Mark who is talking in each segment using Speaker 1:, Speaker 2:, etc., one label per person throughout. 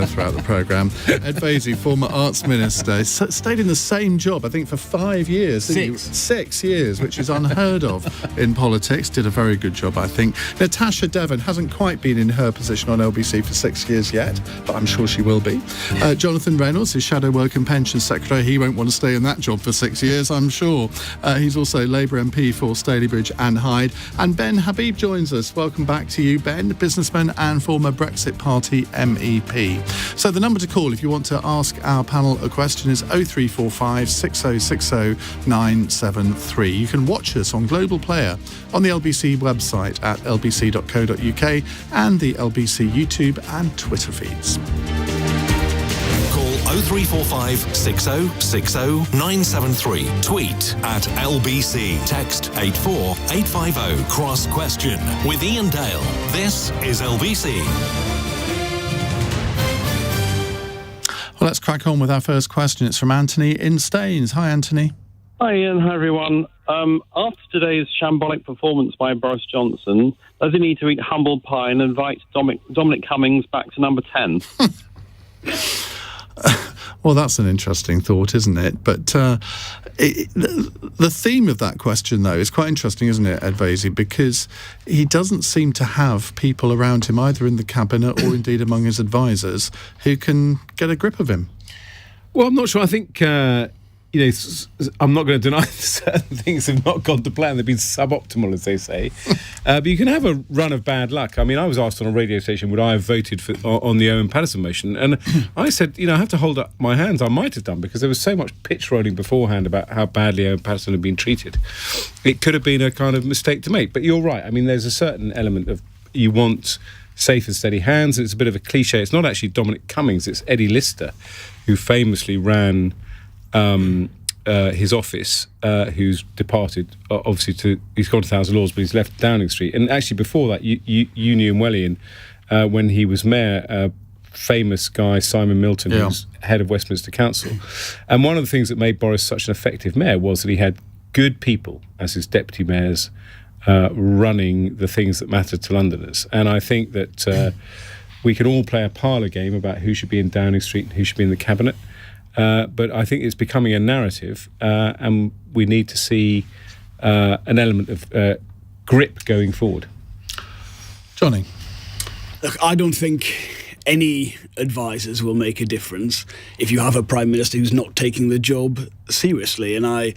Speaker 1: her throughout the programme. Ed Vaizey, former Arts Minister, stayed in the same job, I think, for 5 years. 6 years, which is unheard of in politics. Did a very good job, I think. Natasha Devon hasn't quite been in her position on LBC for 6 years yet, but I'm sure she will be. Jonathan Reynolds is Shadow Work and Pensions Secretary. He won't want to stay in that job for 6 years, I'm sure. He's also Labour MP for Stalybridge and Hyde. And Ben Habib joins us. Welcome back to you, Ben, businessman and former Brexit Party MEP. So the number to call if you want to ask our panel a question is 0345 6060 973. You can watch us on Global Player on the LBC website at lbc.co.uk and the LBC YouTube and Twitter feeds.
Speaker 2: 0345 6060 973. Tweet at LBC. Text 84850. Cross question with Iain Dale. This is LBC.
Speaker 1: Well, let's crack on with our first question. It's from Anthony in Staines. Hi, Anthony.
Speaker 3: Hi, Ian. Hi, everyone. After today's shambolic performance by Boris Johnson, does he need to eat humble pie and invite Dominic Cummings back to number 10?
Speaker 1: Well, that's an interesting thought, isn't it? But the theme of that question, though, is quite interesting, isn't it, Ed Vaizey? Because he doesn't seem to have people around him, either in the cabinet or indeed among his advisors, who can get a grip of him.
Speaker 4: Well, I'm not sure. I think, I'm not going to deny certain things have not gone to plan. They've been suboptimal, as they say. But you can have a run of bad luck. I mean, I was asked on a radio station would I have voted on the Owen Paterson motion, and I said, I have to hold up my hands. I might have done, because there was so much pitch rolling beforehand about how badly Owen Paterson had been treated. It could have been a kind of mistake to make. But you're right. I mean, there's a certain element of you want safe and steady hands. It's a bit of a cliche. It's not actually Dominic Cummings. It's Eddie Lister, who famously ran his office, who's departed, obviously, he's gone to Thousand Laws, but he's left Downing Street. And actually before that, you knew him well, Ian, when he was mayor, famous guy Simon Milton, who's head of Westminster Council. And one of the things that made Boris such an effective mayor was that he had good people as his deputy mayors running the things that mattered to Londoners. And I think that we can all play a parlour game about who should be in Downing Street and who should be in the cabinet. But I think it's becoming a narrative, and we need to see an element of grip going forward.
Speaker 1: Johnny?
Speaker 5: Look, I don't think any advisors will make a difference if you have a Prime Minister who's not taking the job seriously. And I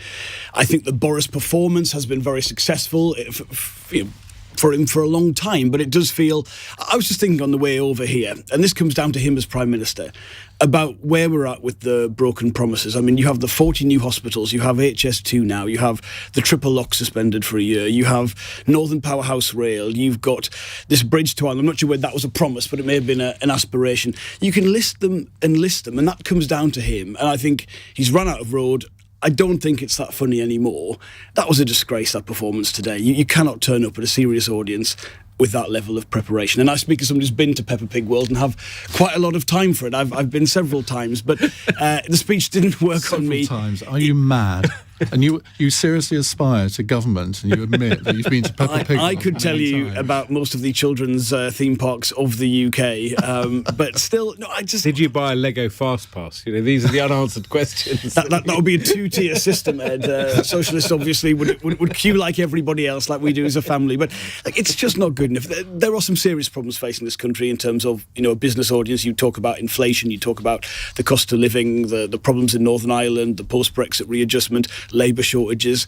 Speaker 5: think the Boris performance has been very successful for him for a long time, but it does feel... I was just thinking on the way over here, and this comes down to him as Prime Minister, about where we're at with the broken promises. I mean, you have the 40 new hospitals, you have HS2 now, you have the triple lock suspended for a year, you have Northern Powerhouse Rail, you've got this bridge to Ireland. I'm not sure whether that was a promise, but it may have been an aspiration. You can list them, and that comes down to him, and I think he's run out of road. I don't think it's that funny anymore. That was a disgrace, that performance today. You cannot turn up at a serious audience with that level of preparation. And I speak as someone who's been to Peppa Pig World and have quite a lot of time for it. I've been several times, but the speech didn't work on me.
Speaker 1: Several times. Are you mad? And you seriously aspire to government, and you admit that you've been to Peppa Pig World?
Speaker 5: I could tell you about most of the children's theme parks of the UK, but still, no, I just...
Speaker 4: Did you buy a Lego Fast Pass? These are the unanswered questions.
Speaker 5: That would be a two-tier system, Ed. Socialists obviously would queue like everybody else, like we do as a family, but it's just not good enough. There are some serious problems facing this country in terms of, a business audience. You talk about inflation, you talk about the cost of living, the problems in Northern Ireland, the post-Brexit readjustment, labour shortages.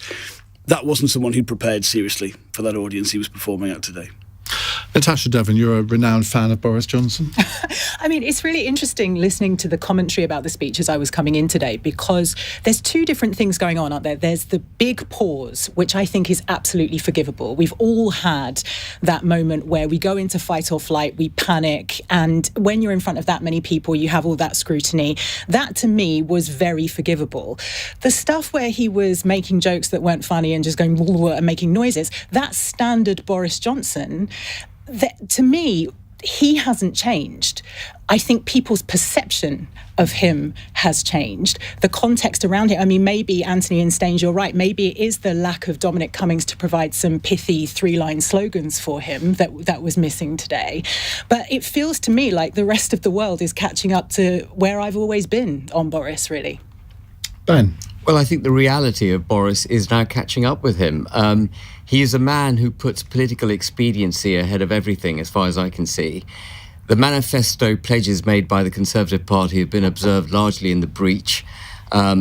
Speaker 5: That wasn't someone who'd prepared seriously for that audience he was performing at today.
Speaker 1: Natasha Devon, you're a renowned fan of Boris Johnson.
Speaker 6: I mean, it's really interesting listening to the commentary about the speech as I was coming in today, because there's two different things going on, aren't there? There's the big pause, which I think is absolutely forgivable. We've all had that moment where we go into fight or flight, we panic, and when you're in front of that many people, you have all that scrutiny. That, to me, was very forgivable. The stuff where he was making jokes that weren't funny and just going and making noises, that's standard Boris Johnson. That, to me, he hasn't changed. I think people's perception of him has changed. The context around it, I mean, maybe, Anthony and Staines, you're right, maybe it is the lack of Dominic Cummings to provide some pithy 3-line slogans for him that was missing today. But it feels to me like the rest of the world is catching up to where I've always been on Boris, really.
Speaker 1: Ben?
Speaker 7: Well, I think the reality of Boris is now catching up with him. He is a man who puts political expediency ahead of everything, as far as I can see. The manifesto pledges made by the Conservative Party have been observed largely in the breach. A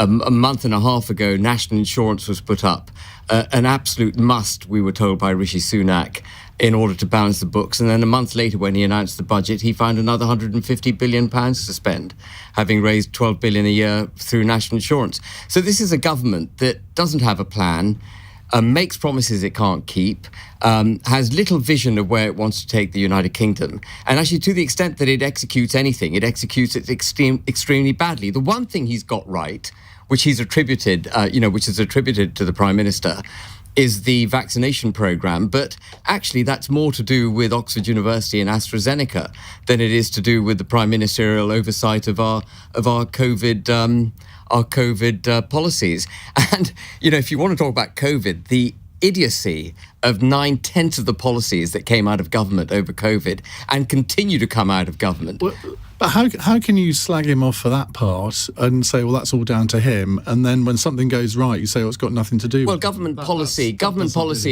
Speaker 7: month and a half ago, national insurance was put up, an absolute must, we were told by Rishi Sunak, in order to balance the books. And then a month later, when he announced the budget, he found another £150 billion to spend, having raised £12 billion a year through national insurance. So this is a government that doesn't have a plan, makes promises it can't keep, has little vision of where it wants to take the United Kingdom. And actually, to the extent that it executes anything, it executes it extremely badly. The one thing he's got right, which he's attributed, which is attributed to the Prime Minister, is the vaccination programme. But actually, that's more to do with Oxford University and AstraZeneca than it is to do with the Prime Ministerial oversight of our COVID policies. And, if you want to talk about COVID, the idiocy of 9/10 of the policies that came out of government over COVID and continue to come out of government.
Speaker 1: But how can you slag him off for that part and say, well, that's all down to him, and then when something goes right, you say, oh, it's got nothing to do with
Speaker 7: Well, government policy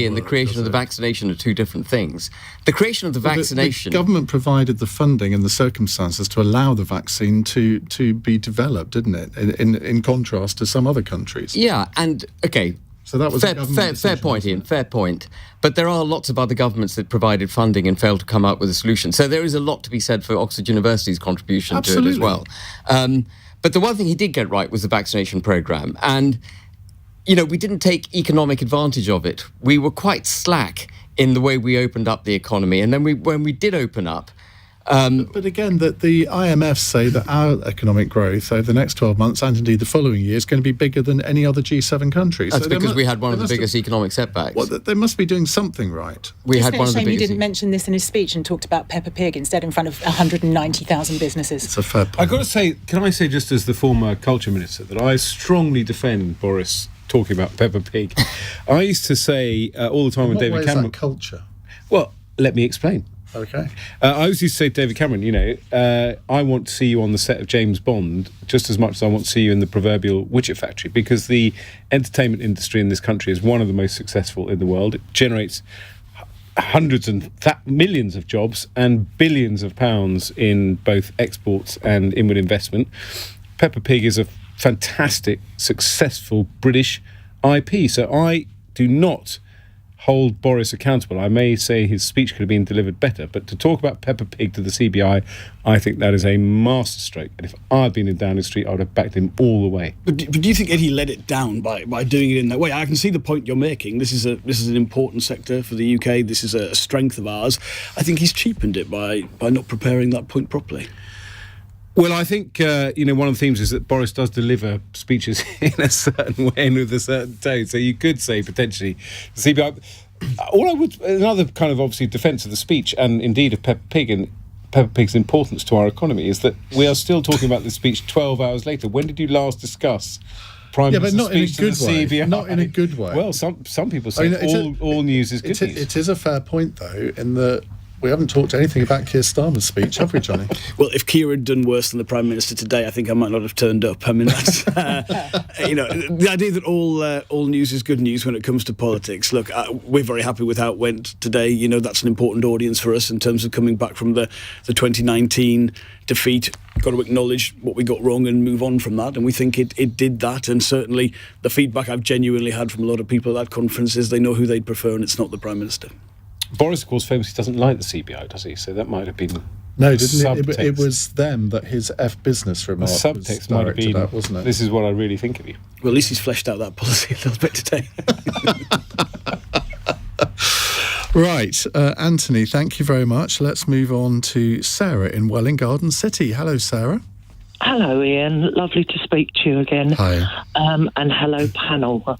Speaker 7: and the creation of the vaccination are two different things. The creation of the vaccination...
Speaker 1: The government provided the funding and the circumstances to allow the vaccine to be developed, didn't it, in contrast to some other countries?
Speaker 7: Yeah, and, OK...
Speaker 1: So that was
Speaker 7: fair point, Ian, fair point. But there are lots of other governments that provided funding and failed to come up with a solution. So there is a lot to be said for Oxford University's contribution to it as well. But the one thing he did get right was the vaccination programme. And, we didn't take economic advantage of it. We were quite slack in the way we opened up the economy. And then when we did open up...
Speaker 1: but again, that the IMF say that our economic growth over the next 12 months and indeed the following year is going to be bigger than any other G7 country.
Speaker 7: That's because we had one of the biggest economic setbacks.
Speaker 1: Well, they must be doing something right.
Speaker 7: We had one of the biggest.
Speaker 6: He didn't mention this in his speech and talked about Peppa Pig instead in front of 190,000 businesses.
Speaker 1: It's a fair point.
Speaker 4: I've got to say, can I say, just as the former culture minister, that I strongly defend Boris talking about Peppa Pig. I used to say all the time when David Cameron...
Speaker 1: What is that culture?
Speaker 4: Well, let me explain.
Speaker 1: Okay.
Speaker 4: I always used to say to David Cameron, I want to see you on the set of James Bond just as much as I want to see you in the proverbial widget factory, because the entertainment industry in this country is one of the most successful in the world. It generates hundreds and millions of jobs and billions of pounds in both exports and inward investment. Peppa Pig is a fantastic, successful British IP. So I do not hold Boris accountable. I may say his speech could have been delivered better, but to talk about Peppa Pig to the CBI, I think that is a masterstroke. And if I'd been in Downing Street, I would have backed him all the way.
Speaker 5: But do you think Eddie let it down by doing it in that way? I can see the point you're making. This is an important sector for the UK. This is a strength of ours. I think he's cheapened it by not preparing that point properly.
Speaker 4: Well, I think, one of the themes is that Boris does deliver speeches in a certain way and with a certain tone. So you could say, potentially, the CBI... Another kind of, obviously, defence of the speech and, indeed, of Peppa Pig and Peppa Pig's importance to our economy is that we are still talking about this speech 12 hours later. When did you last discuss Prime Minister's speech to the CBI?
Speaker 1: Not in a good way.
Speaker 4: Well, some people say all news is good news.
Speaker 1: It is a fair point, though, in that we haven't talked anything about Keir Starmer's speech, have we, Johnny?
Speaker 5: Well, if Keir had done worse than the Prime Minister today, I think I might not have turned up. I mean, that's, the idea that all news is good news when it comes to politics. Look, we're very happy with how it went today. That's an important audience for us in terms of coming back from the 2019 defeat. Got to acknowledge what we got wrong and move on from that. And we think it did that. And certainly the feedback I've genuinely had from a lot of people at that conference is they know who they'd prefer, and it's not the Prime Minister.
Speaker 4: Boris, of course, famously doesn't like the CBI, does he? So that might have been...
Speaker 1: No, didn't it? It was them that his F-business remark was
Speaker 4: subtext might have been,
Speaker 1: at, wasn't it?
Speaker 4: This is what I really think of you.
Speaker 5: Well, at least he's fleshed out that policy a little bit today.
Speaker 1: Right, Anthony, thank you very much. Let's move on to Sarah in Welwyn Garden City. Hello, Sarah.
Speaker 8: Hello, Ian. Lovely to speak to you again.
Speaker 1: Hi.
Speaker 8: And hello, panel.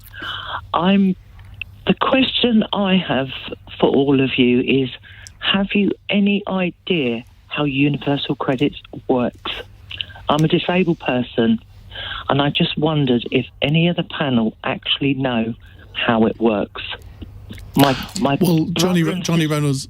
Speaker 8: The question I have for all of you is, have you any idea how universal credit works? I'm a disabled person, and I just wondered if any of the panel actually know how it works.
Speaker 1: Johnny Reynolds,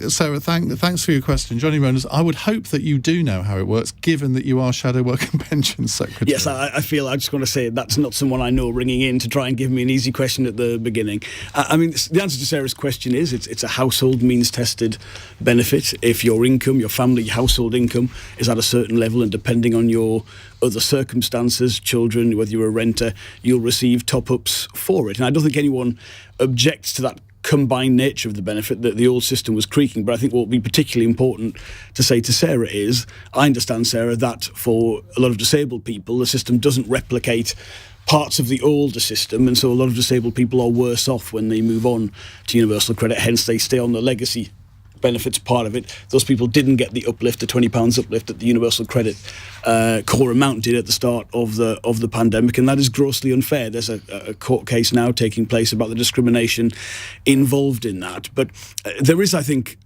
Speaker 1: Sarah, thanks for your question. Johnny Reynolds, I would hope that you do know how it works, given that you are Shadow Work and Pensions Secretary.
Speaker 5: Yes, I feel I just want to say that's not someone I know ringing in to try and give me an easy question at the beginning. I mean, the answer to Sarah's question is it's a household means-tested benefit. If your income, your family household income, is at a certain level, and depending on your other circumstances, children, whether you're a renter, you'll receive top-ups for it. And I don't think anyone objects to that combined nature of the benefit, that the old system was creaking. But I think what would be particularly important to say to Sarah is, I understand, Sarah, that for a lot of disabled people, the system doesn't replicate parts of the older system, and so a lot of disabled people are worse off when they move on to universal credit, hence they stay on the legacy benefits part of it. Those people didn't get the uplift, the £20 uplift that the universal credit core amount did at the start of the pandemic, and that is grossly unfair. There's a court case now taking place about the discrimination involved in that. But there is, I think,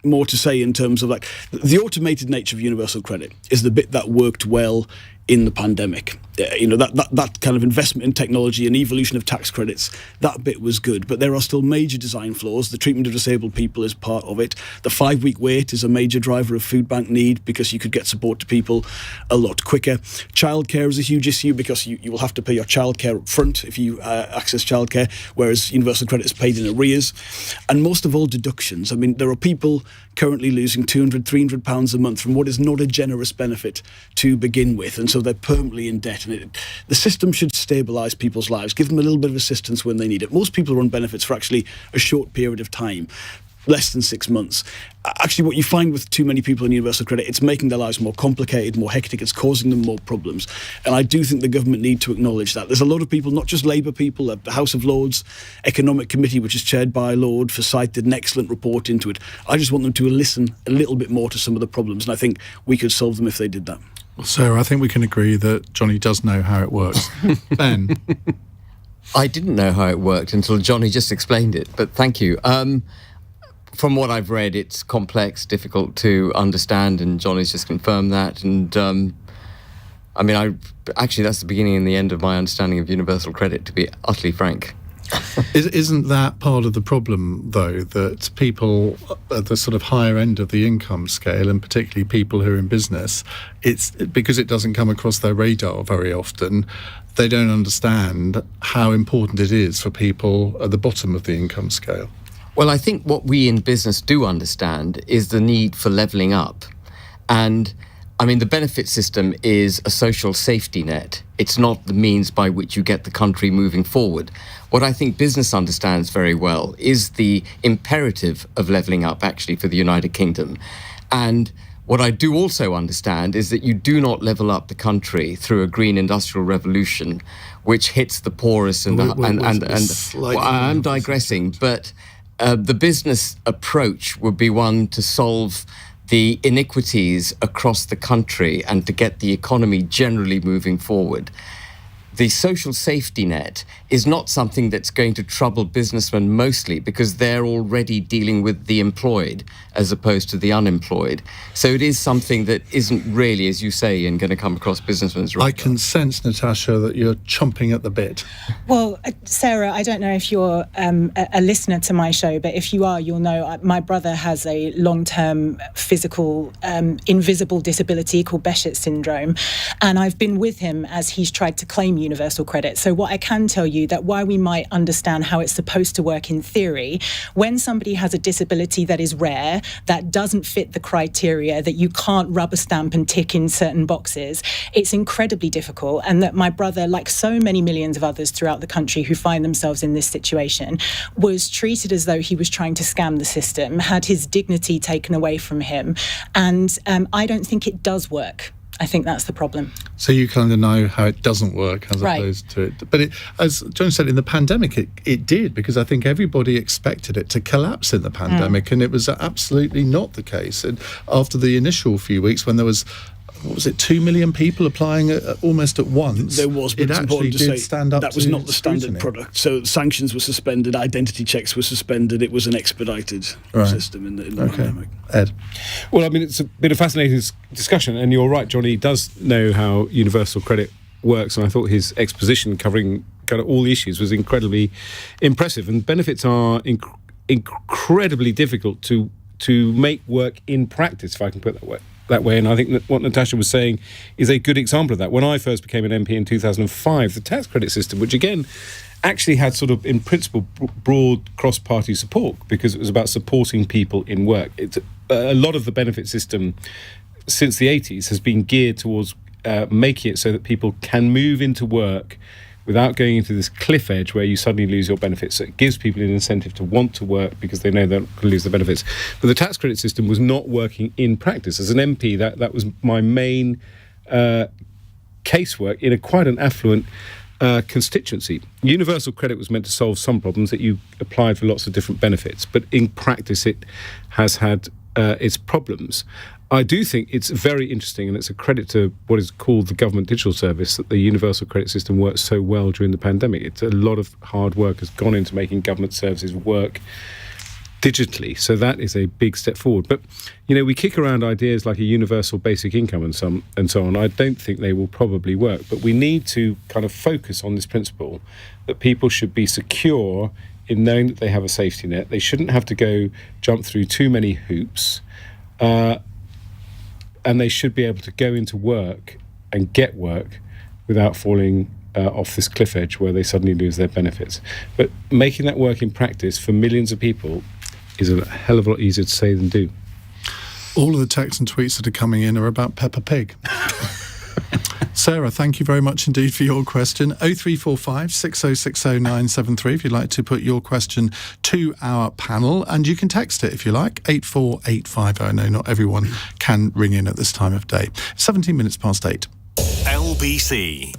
Speaker 5: more to say in terms of like the automated nature of universal credit is the bit that worked well in the pandemic. That kind of investment in technology and evolution of tax credits, that bit was good, but there are still major design flaws. The treatment of disabled people is part of it. The 5-week wait is a major driver of food bank need, because you could get support to people a lot quicker. Childcare is a huge issue, because you will have to pay your childcare up front if you access childcare, whereas universal credit is paid in arrears. And most of all, deductions. I mean, there are people currently losing £200, £300 a month from what is not a generous benefit to begin with, and so they're permanently in debt. And the system should stabilise people's lives, give them a little bit of assistance when they need it. Most people are on benefits for actually a short period of time, less than 6 months. Actually, what you find with too many people in universal credit, it's making their lives more complicated, more hectic, it's causing them more problems. And I do think the government need to acknowledge that. There's a lot of people, not just Labour people, the House of Lords Economic Committee, which is chaired by Lord Forsyth, did an excellent report into it. I just want them to listen a little bit more to some of the problems, and I think we could solve them if they did that.
Speaker 1: Well, Sarah, I think we can agree that Johnny does know how it works. Ben?
Speaker 7: I didn't know how it worked until Johnny just explained it, but thank you. From what I've read, it's complex, difficult to understand, and Johnny's just confirmed that. And actually, that's the beginning and the end of my understanding of universal credit, to be utterly frank.
Speaker 1: Isn't that part of the problem, though, that people at the sort of higher end of the income scale, and particularly people who are in business, it's because it doesn't come across their radar very often, they don't understand how important it is for people at the bottom of the income scale?
Speaker 7: Well, I think what we in business do understand is the need for levelling up. And, I mean, the benefit system is a social safety net. It's not the means by which you get the country moving forward. What I think business understands very well is the imperative of levelling up, actually, for the United Kingdom. And what I do also understand is that you do not level up the country through a green industrial revolution, which hits the poorest I'm digressing, but the business approach would be one to solve the inequities across the country and to get the economy generally moving forward. The social safety net is not something that's going to trouble businessmen mostly, because they're already dealing with the employed as opposed to the unemployed. So it is something that isn't really, as you say, Ian, going to come across businessmen's radar.
Speaker 1: I can sense, Natasha, that you're chomping at the bit.
Speaker 6: Well, Sarah, I don't know if you're a listener to my show, but if you are, you'll know my brother has a long-term physical invisible disability called Behçet syndrome, and I've been with him as he's tried to claim universal credit. So what I can tell you, that while we might understand how it's supposed to work in theory, when somebody has a disability that is rare, that doesn't fit the criteria, that you can't rubber stamp and tick in certain boxes, it's incredibly difficult. And that my brother, like so many millions of others throughout the country who find themselves in this situation, was treated as though he was trying to scam the system, had his dignity taken away from him. And I don't think it does work. I think that's the problem.
Speaker 1: So you kind of know how it doesn't work as opposed to it. But as John said, in the pandemic, it did, because I think everybody expected it to collapse in the pandemic, and it was absolutely not the case. And after the initial few weeks, when there was what was it, 2 million people applying almost at once.
Speaker 5: There was, but
Speaker 1: it
Speaker 5: it's
Speaker 1: actually
Speaker 5: important to
Speaker 1: did
Speaker 5: say
Speaker 1: stand up
Speaker 5: that was
Speaker 1: to
Speaker 5: not the standard
Speaker 1: scrutiny.
Speaker 5: product. So sanctions were suspended, identity checks were suspended. It was an expedited system in the pandemic.
Speaker 1: Ed?
Speaker 4: Well, I mean, it's been a fascinating discussion, and you're right, Johnny does know how universal credit works, and I thought his exposition covering kind of all the issues was incredibly impressive. And benefits are incredibly difficult to make work in practice, if I can put it that way. And I think that what Natasha was saying is a good example of that. When I first became an MP in 2005, the tax credit system, which again actually had sort of, in principle, broad cross-party support because it was about supporting people in work. A lot of the benefit system since the 80s has been geared towards making it so that people can move into work without going into this cliff edge where you suddenly lose your benefits. So it gives people an incentive to want to work because they know they're not going to lose their benefits. But the tax credit system was not working in practice. As an MP, that was my main casework in quite an affluent constituency. Universal credit was meant to solve some problems, that you applied for lots of different benefits, but in practice it has had its problems. I do think it's very interesting, and it's a credit to what is called the Government Digital Service, that the universal credit system worked so well during the pandemic. It's a lot of hard work has gone into making government services work digitally, so that is a big step forward. But we kick around ideas like a universal basic income and so on. I don't think they will probably work, but we need to kind of focus on this principle that people should be secure in knowing that they have a safety net. They shouldn't have to jump through too many hoops, and they should be able to go into work and get work without falling off this cliff edge where they suddenly lose their benefits. But making that work in practice for millions of people is a hell of a lot easier to say than do.
Speaker 1: All of the texts and tweets that are coming in are about Peppa Pig. Sarah, thank you very much indeed for your question. 0345 6060 973 if you'd like to put your question to our panel, and you can text it if you like, 84850. I know not everyone can ring in at this time of day. 17 minutes past 8.
Speaker 2: LBC.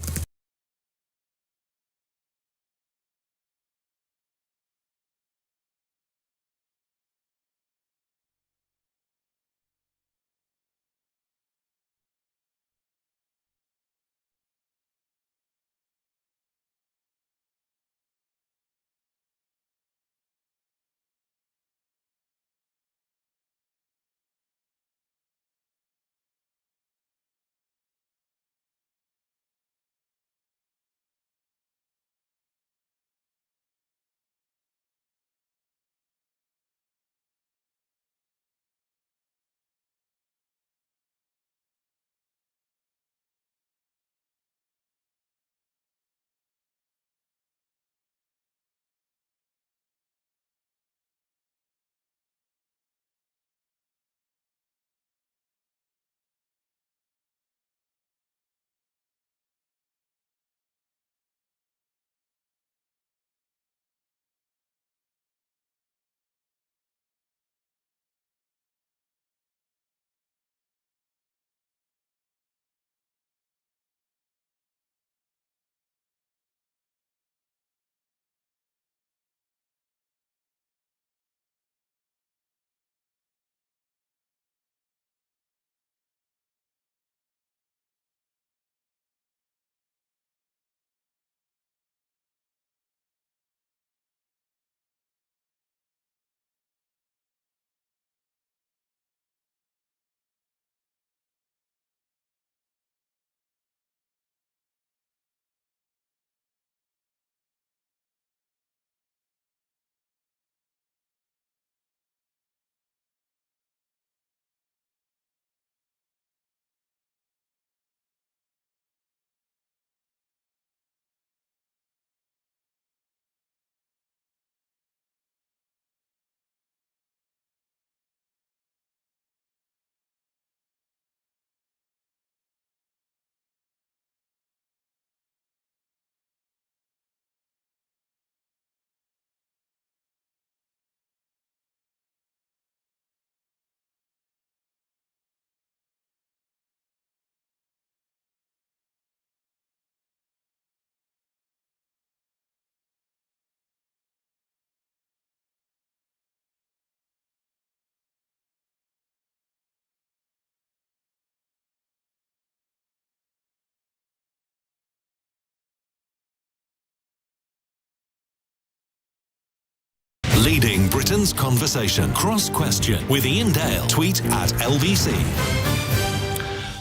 Speaker 2: Leading Britain's conversation. Cross Question with Iain Dale. Tweet at LBC.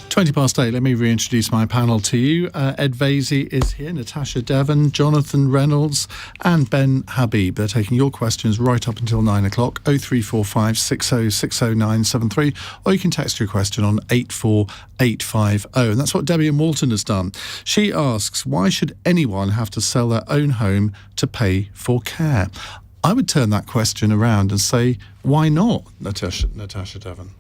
Speaker 1: 8:20, let me reintroduce my panel to you. Ed Vaizey is here, Natasha Devon, Jonathan Reynolds and Ben Habib. They're taking your questions right up until 9 o'clock, 0345 6060973, or you can text your question on 84850. And that's what Debbie in Walton has done. She asks, why should anyone have to sell their own home to pay for care? I would turn that question around and say, why not, Natasha Devon?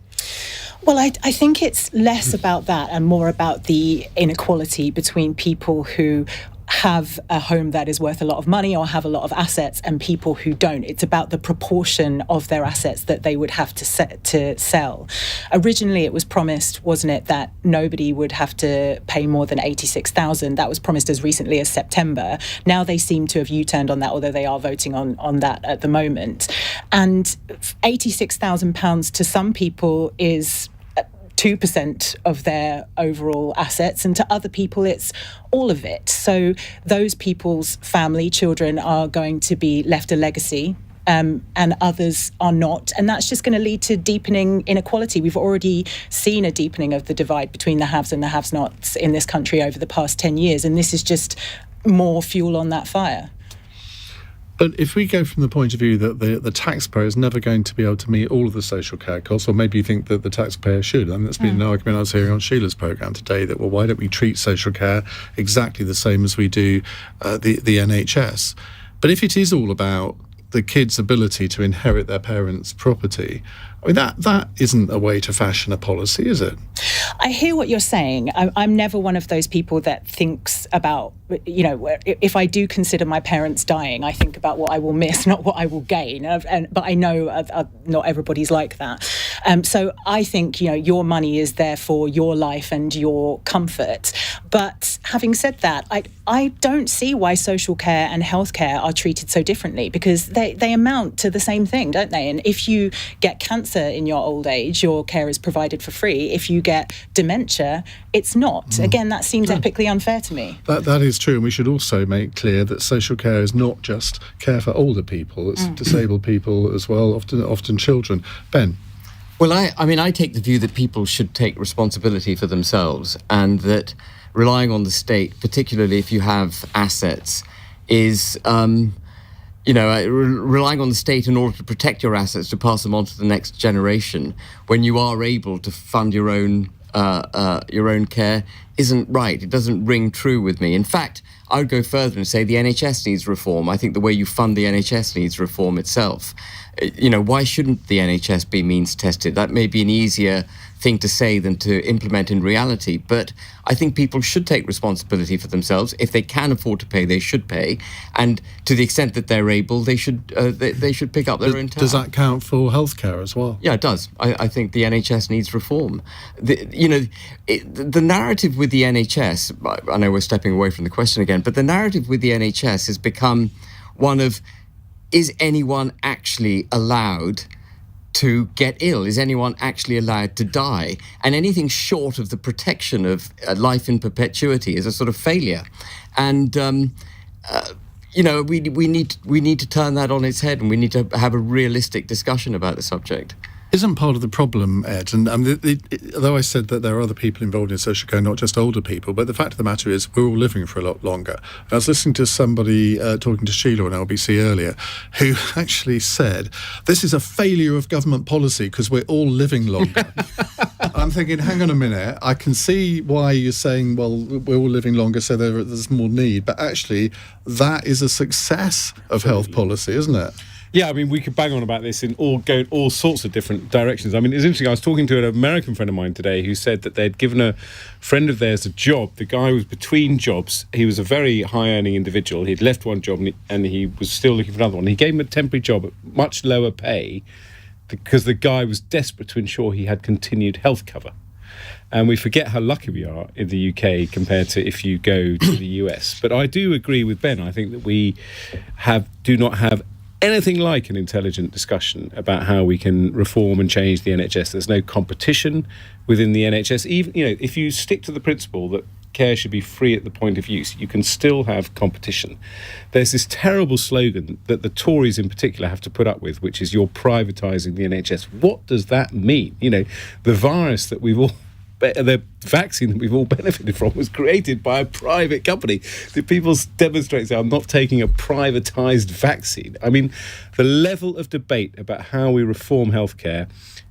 Speaker 6: Well, I think it's less about that and more about the inequality between people who have a home that is worth a lot of money or have a lot of assets and people who don't. It's about the proportion of their assets that they would have to sell. Originally, it was promised, wasn't it, that nobody would have to pay more than £86,000. That was promised as recently as September. Now they seem to have U-turned on that, although they are voting on that at the moment. And £86,000 to some people is 2% of their overall assets, and to other people it's all of it. So those people's family, children are going to be left a legacy, and others are not, and that's just going to lead to deepening inequality. We've already seen a deepening of the divide between the haves and the have-nots in this country over the past 10 years, and this is just more fuel on that fire.
Speaker 1: But if we go from the point of view that the taxpayer is never going to be able to meet all of the social care costs, or maybe you think that the taxpayer should. I mean, that's been an argument I was hearing on Sheila's programme today, that, well, why don't we treat social care exactly the same as we do the NHS? But if it is all about the kid's ability to inherit their parents' property, I mean, that isn't a way to fashion a policy, is it?
Speaker 6: I hear what you're saying. I'm never one of those people that thinks about, if I do consider my parents dying, I think about what I will miss, not what I will gain. But I know not everybody's like that. So I think, your money is there for your life and your comfort. But having said that, I don't see why social care and healthcare are treated so differently, because they amount to the same thing, don't they? And if you get cancer in your old age, your care is provided for free. If you get dementia, it's not. Again, that seems epically unfair to me.
Speaker 1: That is true, and we should also make clear that social care is not just care for older people, it's disabled people as well, often children. Ben?
Speaker 7: Well, I take the view that people should take responsibility for themselves, and that relying on the state, particularly if you have assets, is relying on the state in order to protect your assets, to pass them on to the next generation, when you are able to fund your own care, isn't right. It doesn't ring true with me. In fact, I would go further and say the NHS needs reform. I think the way you fund the NHS needs reform itself. Why shouldn't the NHS be means tested? That may be an easier thing to say than to implement in reality, but I think people should take responsibility for themselves. If they can afford to pay, they should pay, and to the extent that they're able, they should pick up their own tab.
Speaker 1: Does that count for healthcare as well?
Speaker 7: Yeah, it does. I think the NHS needs reform. The narrative with the NHS, I know we're stepping away from the question again, but the narrative with the NHS has become one of, is anyone actually allowed to get ill? Is anyone actually allowed to die? And anything short of the protection of life in perpetuity is a sort of failure. And we need to turn that on its head, and we need to have a realistic discussion about the subject.
Speaker 1: Isn't part of the problem, Ed, and though I said that there are other people involved in social care, not just older people, but the fact of the matter is we're all living for a lot longer. I was listening to somebody talking to Sheila on LBC earlier, who actually said, this is a failure of government policy because we're all living longer. I'm thinking, hang on a minute, I can see why you're saying, well, we're all living longer, so there's more need, but actually that is a success of health policy, isn't it?
Speaker 4: Yeah, I mean, we could bang on about this in all sorts of different directions. I mean, it's interesting. I was talking to an American friend of mine today who said that they'd given a friend of theirs a job. The guy was between jobs. He was a very high-earning individual. He'd left one job and he was still looking for another one. He gave him a temporary job at much lower pay because the guy was desperate to ensure he had continued health cover. And we forget how lucky we are in the UK compared to if you go to the US. But I do agree with Ben. I think that we do not have anything like an intelligent discussion about how we can reform and change the NHS. There's no competition within the NHS. Even if you stick to the principle that care should be free at the point of use, you can still have competition. There's this terrible slogan that the Tories in particular have to put up with, which is you're privatising the NHS. What does that mean? The virus that the vaccine that we've all benefited from was created by a private company. The people demonstrate say, I'm not taking a privatised vaccine. I mean, the level of debate about how we reform healthcare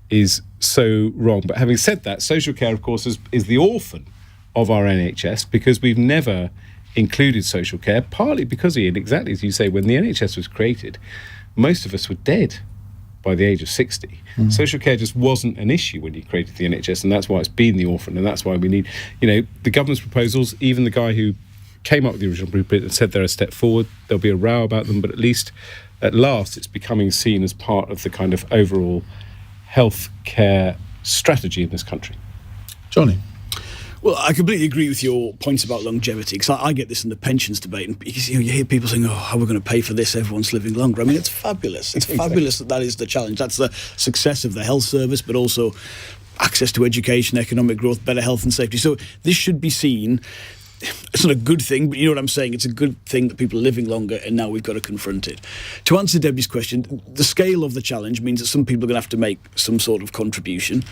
Speaker 4: is so wrong. But having said that, social care, of course, is the orphan of our NHS, because we've never included social care, partly because, Ian, exactly as you say, when the NHS was created, most of us were dead by the age of 60. Social care just wasn't an issue when you created the NHS, and that's why it's been the orphan, and that's why we need, the government's proposals, even the guy who came up with the original blueprint and said they're a step forward, there'll be a row about them, but at last it's becoming seen as part of the kind of overall health care strategy in this country.
Speaker 1: Johnny?
Speaker 5: Well, I completely agree with your points about longevity, because I get this in the pensions debate, and you hear people saying, how are we going to pay for this? Everyone's living longer. I mean, it's fabulous. It's fabulous that is the challenge. That's the success of the health service, but also access to education, economic growth, better health and safety. So this should be seen. It's not a good thing, but you know what I'm saying? It's a good thing that people are living longer, and now we've got to confront it. To answer Debbie's question, the scale of the challenge means that some people are going to have to make some sort of contribution.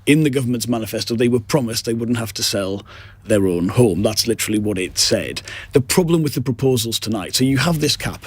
Speaker 5: In the government's manifesto, they were promised they wouldn't have to sell their own home. That's literally what it said. The problem with the proposals tonight, so you have this cap,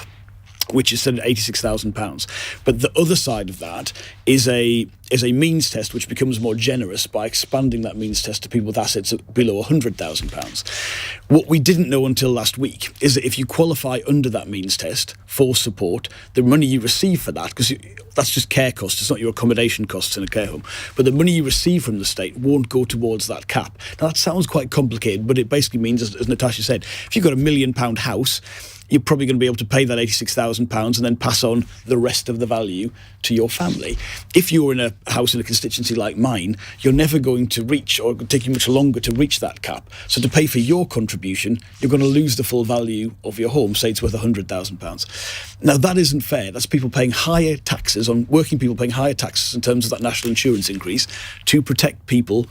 Speaker 5: which is set at £86,000. But the other side of that is a means test which becomes more generous by expanding that means test to people with assets below £100,000. What we didn't know until last week is that if you qualify under that means test for support, the money you receive for that, because that's just care costs, it's not your accommodation costs in a care home, but the money you receive from the state won't go towards that cap. Now that sounds quite complicated, but it basically means, as Natasha said, if you've got £1 million house, you're probably going to be able to pay that £86,000 and then pass on the rest of the value to your family. If you're in a house in a constituency like mine, you're never going to reach, or it'll take you much longer to reach that cap. So to pay for your contribution, you're going to lose the full value of your home, say it's worth £100,000. Now that isn't fair. That's people paying higher taxes, on working people paying higher taxes in terms of that national insurance increase to protect people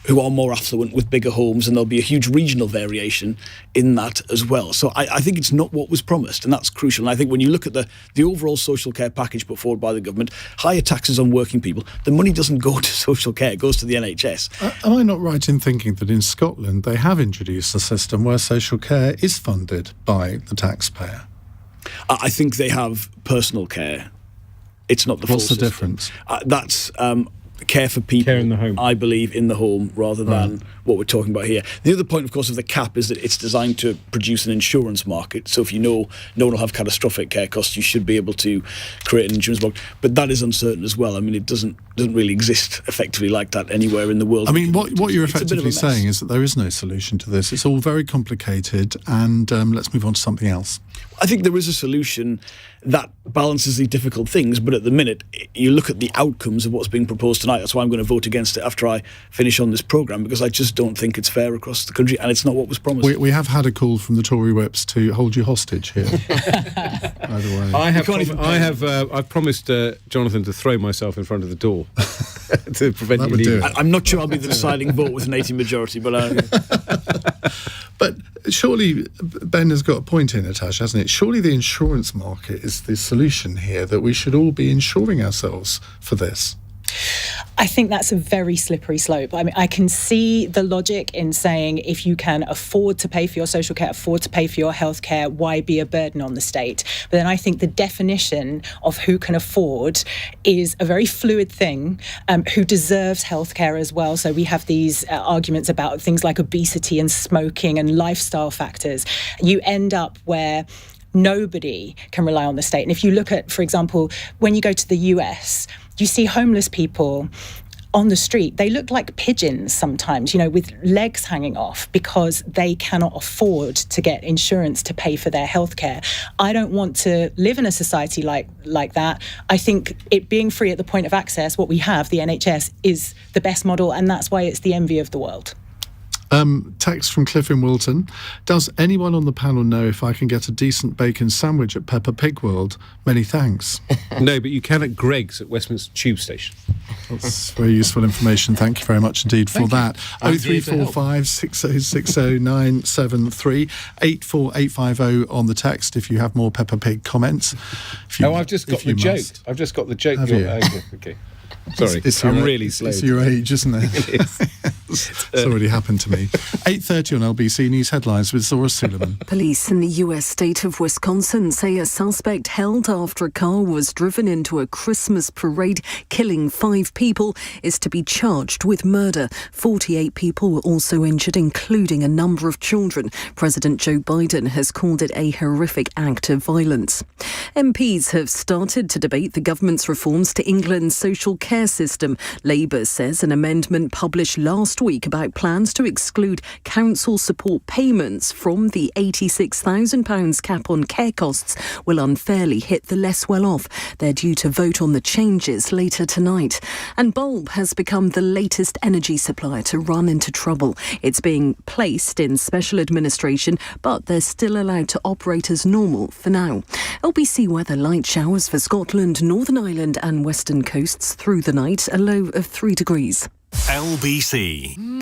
Speaker 5: who are more affluent with bigger homes, and there'll be a huge regional variation in that as well. So I think it's not what was promised, and that's crucial. And I think when you look at the overall social care package put forward by the government, higher taxes on working people, the money doesn't go to social care, it goes to the NHS.
Speaker 1: Am I not right in thinking that in Scotland they have introduced a system where social care is funded by the taxpayer?
Speaker 5: I think they have personal care. It's not the full system.
Speaker 1: What's the difference?
Speaker 5: That's care for people,
Speaker 4: care in the home.
Speaker 5: I believe, in the home, rather than what we're talking about here. The other point, of course, of the cap is that it's designed to produce an insurance market. So if you know no one will have catastrophic care costs, you should be able to create an insurance market. But that is uncertain as well. I mean, it doesn't really exist effectively like that anywhere in the world.
Speaker 1: I mean, what you're effectively saying is that there is no solution to this. It's all very complicated, and let's move on to something else.
Speaker 5: I think there is a solution that balances these difficult things, but at the minute, you look at the outcomes of what's being proposed tonight. That's why I'm going to vote against it after I finish on this programme, because I just don't think it's fair across the country, and it's not what was promised.
Speaker 1: We have had a call from the Tory whips to hold you hostage here. By the way,
Speaker 4: I've promised Jonathan to throw myself in front of the door to prevent you leaving.
Speaker 5: I'm not sure I'll be the deciding vote with an 80 majority, but
Speaker 1: But surely Ben has got a point in, Natasha, hasn't it? Surely the insurance market is the solution here, that we should all be insuring ourselves for this.
Speaker 6: I think that's a very slippery slope. I mean, I can see the logic in saying if you can afford to pay for your social care, afford to pay for your health care, why be a burden on the state? But then I think the definition of who can afford is a very fluid thing, who deserves health care as well. So we have these arguments about things like obesity and smoking and lifestyle factors. You end up where nobody can rely on the state. And if you look at, for example, when you go to the US, you see homeless people on the street. They look like pigeons sometimes, with legs hanging off, because they cannot afford to get insurance to pay for their healthcare. I don't want to live in a society like that. I think it being free at the point of access, what we have, the NHS, is the best model, and that's why it's the envy of the world.
Speaker 1: Text from Cliff in Wilton. Does anyone on the panel know if I can get a decent bacon sandwich at Peppa Pig World? Many thanks.
Speaker 4: No, but you can at Greg's at Westminster Tube Station.
Speaker 1: That's very useful information. Thank you very much indeed for that. 0345 6060 973 84850 on the text if you have more Peppa Pig comments.
Speaker 4: I've just got the joke. I've just got the joke.
Speaker 1: Have you?
Speaker 4: Okay. Sorry,
Speaker 1: I'm
Speaker 4: really slow.
Speaker 1: It's your age, isn't it?
Speaker 4: It is.
Speaker 1: It's already happened to me. 8:30 on LBC News Headlines with Zora Suleiman.
Speaker 9: Police in the US state of Wisconsin say a suspect held after a car was driven into a Christmas parade, killing 5 people, is to be charged with murder. 48 people were also injured, including a number of children. President Joe Biden has called it a horrific act of violence. MPs have started to debate the government's reforms to England's social care system. Labour says an amendment published last week about plans to exclude council support payments from the £86,000 cap on care costs will unfairly hit the less well-off. They're due to vote on the changes later tonight. And Bulb has become the latest energy supplier to run into trouble. It's being placed in special administration, but they're still allowed to operate as normal for now. LBC weather: light showers for Scotland, Northern Ireland and western coasts through the night, a low of 3 degrees.
Speaker 2: LBC.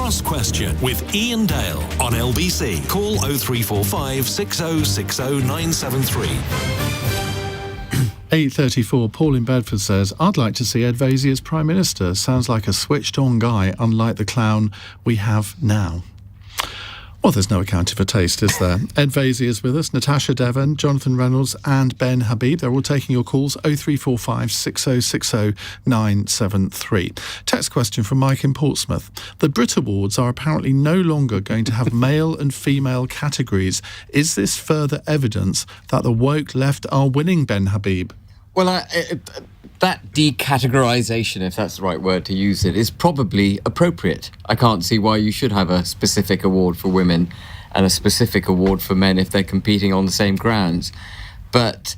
Speaker 2: Cross Question with Iain Dale on LBC. Call 0345 6060 973.
Speaker 1: 8:34. Paul in Bedford says, I'd like to see Ed Vaizey as Prime Minister. Sounds like a switched-on guy, unlike the clown we have now. Well, there's no accounting for taste, is there? Ed Vaizey is with us, Natasha Devon, Jonathan Reynolds and Ben Habib. They're all taking your calls, 0345 6060 973. Text question from Mike in Portsmouth. The Brit Awards are apparently no longer going to have male and female categories. Is this further evidence that the woke left are winning, Ben Habib?
Speaker 7: Well, that decategorisation, if that's the right word to use it, is probably appropriate. I can't see why you should have a specific award for women and a specific award for men if they're competing on the same grounds. But,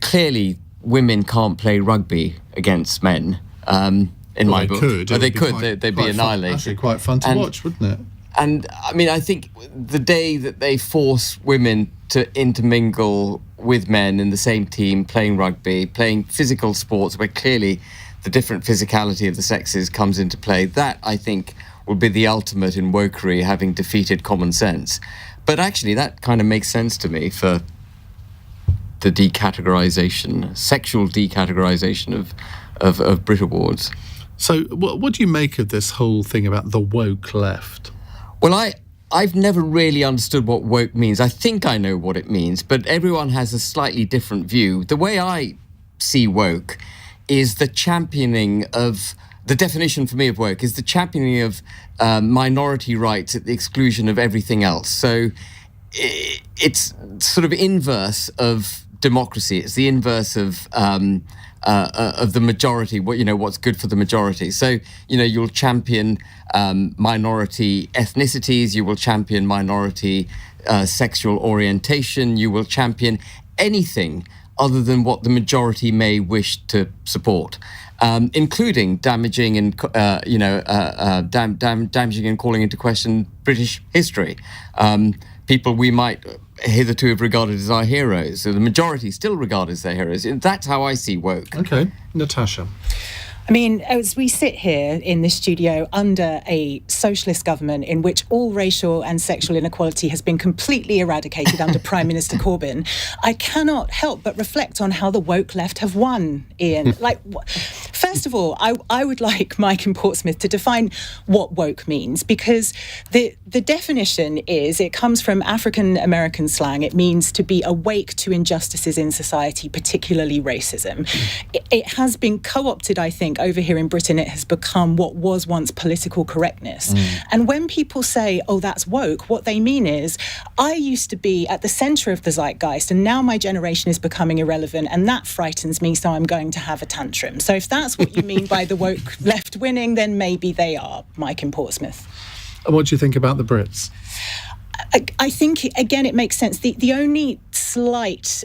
Speaker 7: clearly women can't play rugby against men, in my book. They could. They'd be annihilated.
Speaker 1: Actually quite fun to watch, wouldn't it?
Speaker 7: And, I think the day that they force women to intermingle with men in the same team, playing rugby, playing physical sports where clearly the different physicality of the sexes comes into play, that, I think, would be the ultimate in wokery, having defeated common sense. But actually, that kind of makes sense to me for the decategorisation, sexual decategorisation of Brit Awards.
Speaker 1: So what do you make of this whole thing about the woke left?
Speaker 7: Well, I've never really understood what woke means. I think I know what it means, but everyone has a slightly different view. The way I see woke is the championing of... The definition for me of woke is the championing of minority rights at the exclusion of everything else. So it's sort of inverse of democracy. It's the inverse of the majority, what's good for the majority. So, you'll champion minority ethnicities, you will champion minority sexual orientation, you will champion anything other than what the majority may wish to support, including damaging and damaging and calling into question British history. People we might hitherto have regarded as our heroes, so the majority still regard as their heroes. That's how I see woke.
Speaker 1: Okay, Natasha.
Speaker 6: As we sit here in this studio under a socialist government in which all racial and sexual inequality has been completely eradicated under Prime Minister Corbyn, I cannot help but reflect on how the woke left have won, Ian. First of all, I would like Mike in Portsmouth to define what woke means, because the definition is, it comes from African American slang. It means to be awake to injustices in society, particularly racism. It has been co-opted, I think, over here in Britain. It has become what was once political correctness. And when people say, oh, that's woke, what they mean is, I used to be at the centre of the zeitgeist and now my generation is becoming irrelevant, and that frightens me, so I'm going to have a tantrum. So if that's what you mean by the woke left winning, then maybe they are, Mike in Portsmouth.
Speaker 1: And what do you think about the Brits?
Speaker 6: I think, again, it makes sense. The only slight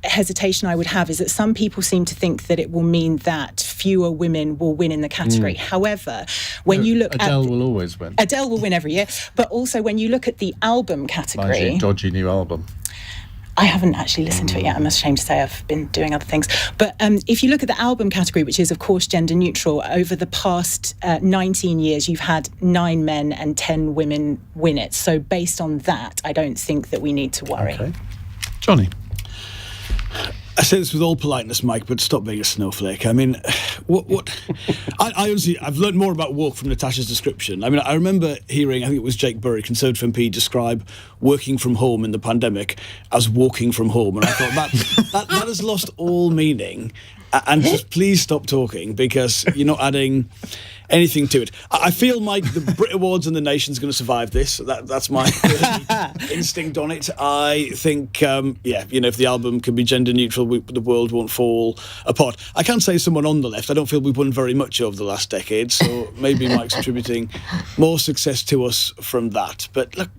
Speaker 6: hesitation I would have is that some people seem to think that it will mean that fewer women will win in the category. However, when you look
Speaker 1: Adele will always win.
Speaker 6: Adele will win every year. But also, when you look at the album category...
Speaker 1: Dodgy new album.
Speaker 6: I haven't actually listened to it yet. I'm ashamed to say I've been doing other things. But if you look at the album category, which is, of course, gender neutral, over the past 19 years, you've had 9 men and 10 women win it. So based on that, I don't think that we need to worry.
Speaker 1: Okay. Johnny?
Speaker 5: I say this with all politeness, Mike, but stop being a snowflake. I honestly, I've learned more about woke from Natasha's description. I remember hearing, I think it was Jake Burry, Conservative MP, describe working from home in the pandemic as walking from home. And I thought that has lost all meaning. And just please stop talking, because you're not adding anything to it. I feel, Mike, the Brit Awards and the nation's going to survive this. That's my instinct on it. I think, if the album can be gender neutral, the world won't fall apart. I can say someone on the left, I don't feel we've won very much over the last decade, so maybe Mike's attributing more success to us from that. But look,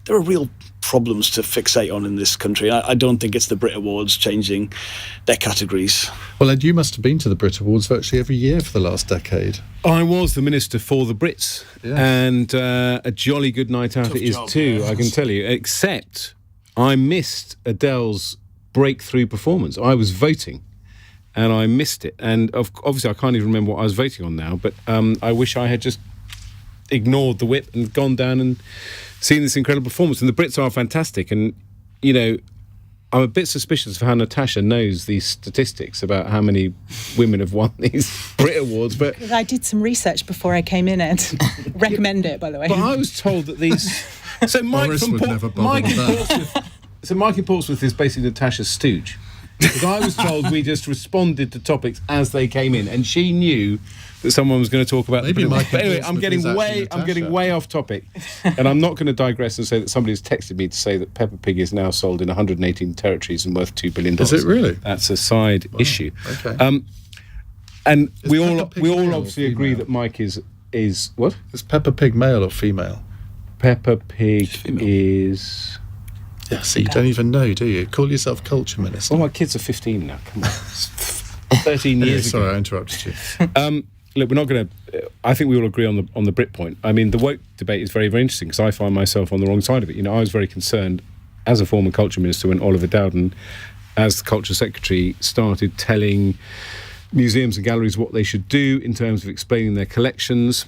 Speaker 5: there are real problems to fixate on in this country. I don't think it's the Brit Awards changing their categories.
Speaker 1: Well, Ed, you must have been to the Brit Awards virtually every year for the last decade.
Speaker 4: I was the Minister for the Brits, and a jolly good night out it is too, I can tell you, except I missed Adele's breakthrough performance. I was voting, and I missed it. And obviously I can't even remember what I was voting on now, but I wish I had just ignored the whip and gone down and seen this incredible performance. And the Brits are fantastic, and I'm a bit suspicious of how Natasha knows these statistics about how many women have won these Brit Awards. But
Speaker 6: I did some research before I came in, and recommend it, by the way.
Speaker 4: But I was told that these So Mike
Speaker 1: Boris
Speaker 4: from
Speaker 1: would never bother
Speaker 4: Mike
Speaker 1: with
Speaker 4: in
Speaker 1: that.
Speaker 4: Portsmouth. So Mike in Portsmouth is basically Natasha's stooge. Because I was told we just responded to topics as they came in, and she knew that someone was going to talk about
Speaker 1: Maybe
Speaker 4: the
Speaker 1: Mike
Speaker 4: But anyway,
Speaker 1: in
Speaker 4: I'm
Speaker 1: Portsmouth is actually
Speaker 4: I'm
Speaker 1: Natasha.
Speaker 4: getting way off topic, and I'm not going to digress and say that somebody has texted me to say that Peppa Pig is now sold in 118 territories and worth $2 billion.
Speaker 1: Is it really?
Speaker 4: That's a side issue.
Speaker 1: Okay.
Speaker 4: And
Speaker 1: Is
Speaker 4: we
Speaker 1: Peppa
Speaker 4: all
Speaker 1: Pig
Speaker 4: we all
Speaker 1: male or
Speaker 4: obviously agree
Speaker 1: female?
Speaker 4: that Mike is what?
Speaker 1: Is Peppa Pig male or female?
Speaker 4: Peppa Pig is.
Speaker 1: Yeah, see, you don't even know, do you? Call yourself culture minister.
Speaker 4: Well, my kids are 15 now. Come on. 13 years ago.
Speaker 1: Sorry, I interrupted you.
Speaker 4: Look, we're not going to. I think we all agree on the Brit point. I mean, the woke debate is very, very interesting because I find myself on the wrong side of it. You know, I was very concerned as a former culture minister when Oliver Dowden, as the culture secretary, started telling museums and galleries what they should do in terms of explaining their collections.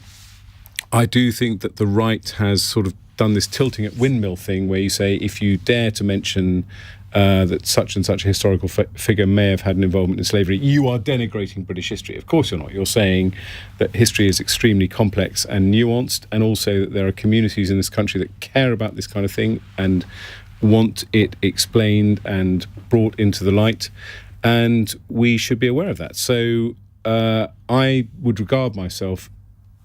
Speaker 4: I do think that the right has sort of done this tilting at windmill thing where you say if you dare to mention that such and such a historical figure may have had an involvement in slavery, you are denigrating British history. Of course you're not. You're saying that history is extremely complex and nuanced, and also that there are communities in this country that care about this kind of thing and want it explained and brought into the light, and we should be aware of that. So I would regard myself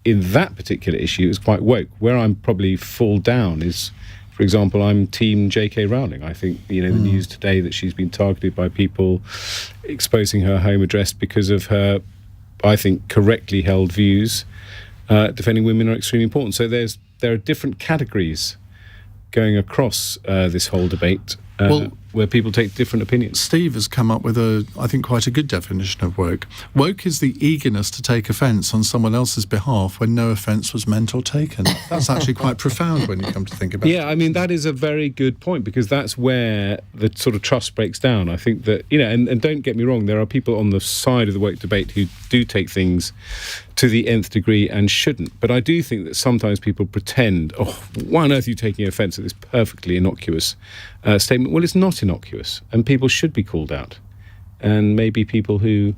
Speaker 4: in that particular issue as quite woke. Where I'm probably fall down is, for example, I'm team J.K. Rowling. I think, you know, the news today that she's been targeted by people exposing her home address because of her, I think, correctly held views. Defending women are extremely important. So there are different categories going across this whole debate where people take different opinions.
Speaker 1: Steve has come up with I think, quite a good definition of woke. Woke is the eagerness to take offence on someone else's behalf when no offence was meant or taken. That's actually quite profound when you come to think about it.
Speaker 4: Yeah, I mean, that is a very good point because that's where the sort of trust breaks down. I think that, you know, and don't get me wrong, there are people on the side of the woke debate who do take things to the nth degree and shouldn't. But I do think that sometimes people pretend, why on earth are you taking offence at this perfectly innocuous statement? Well, it's not innocuous, and people should be called out. And maybe people who,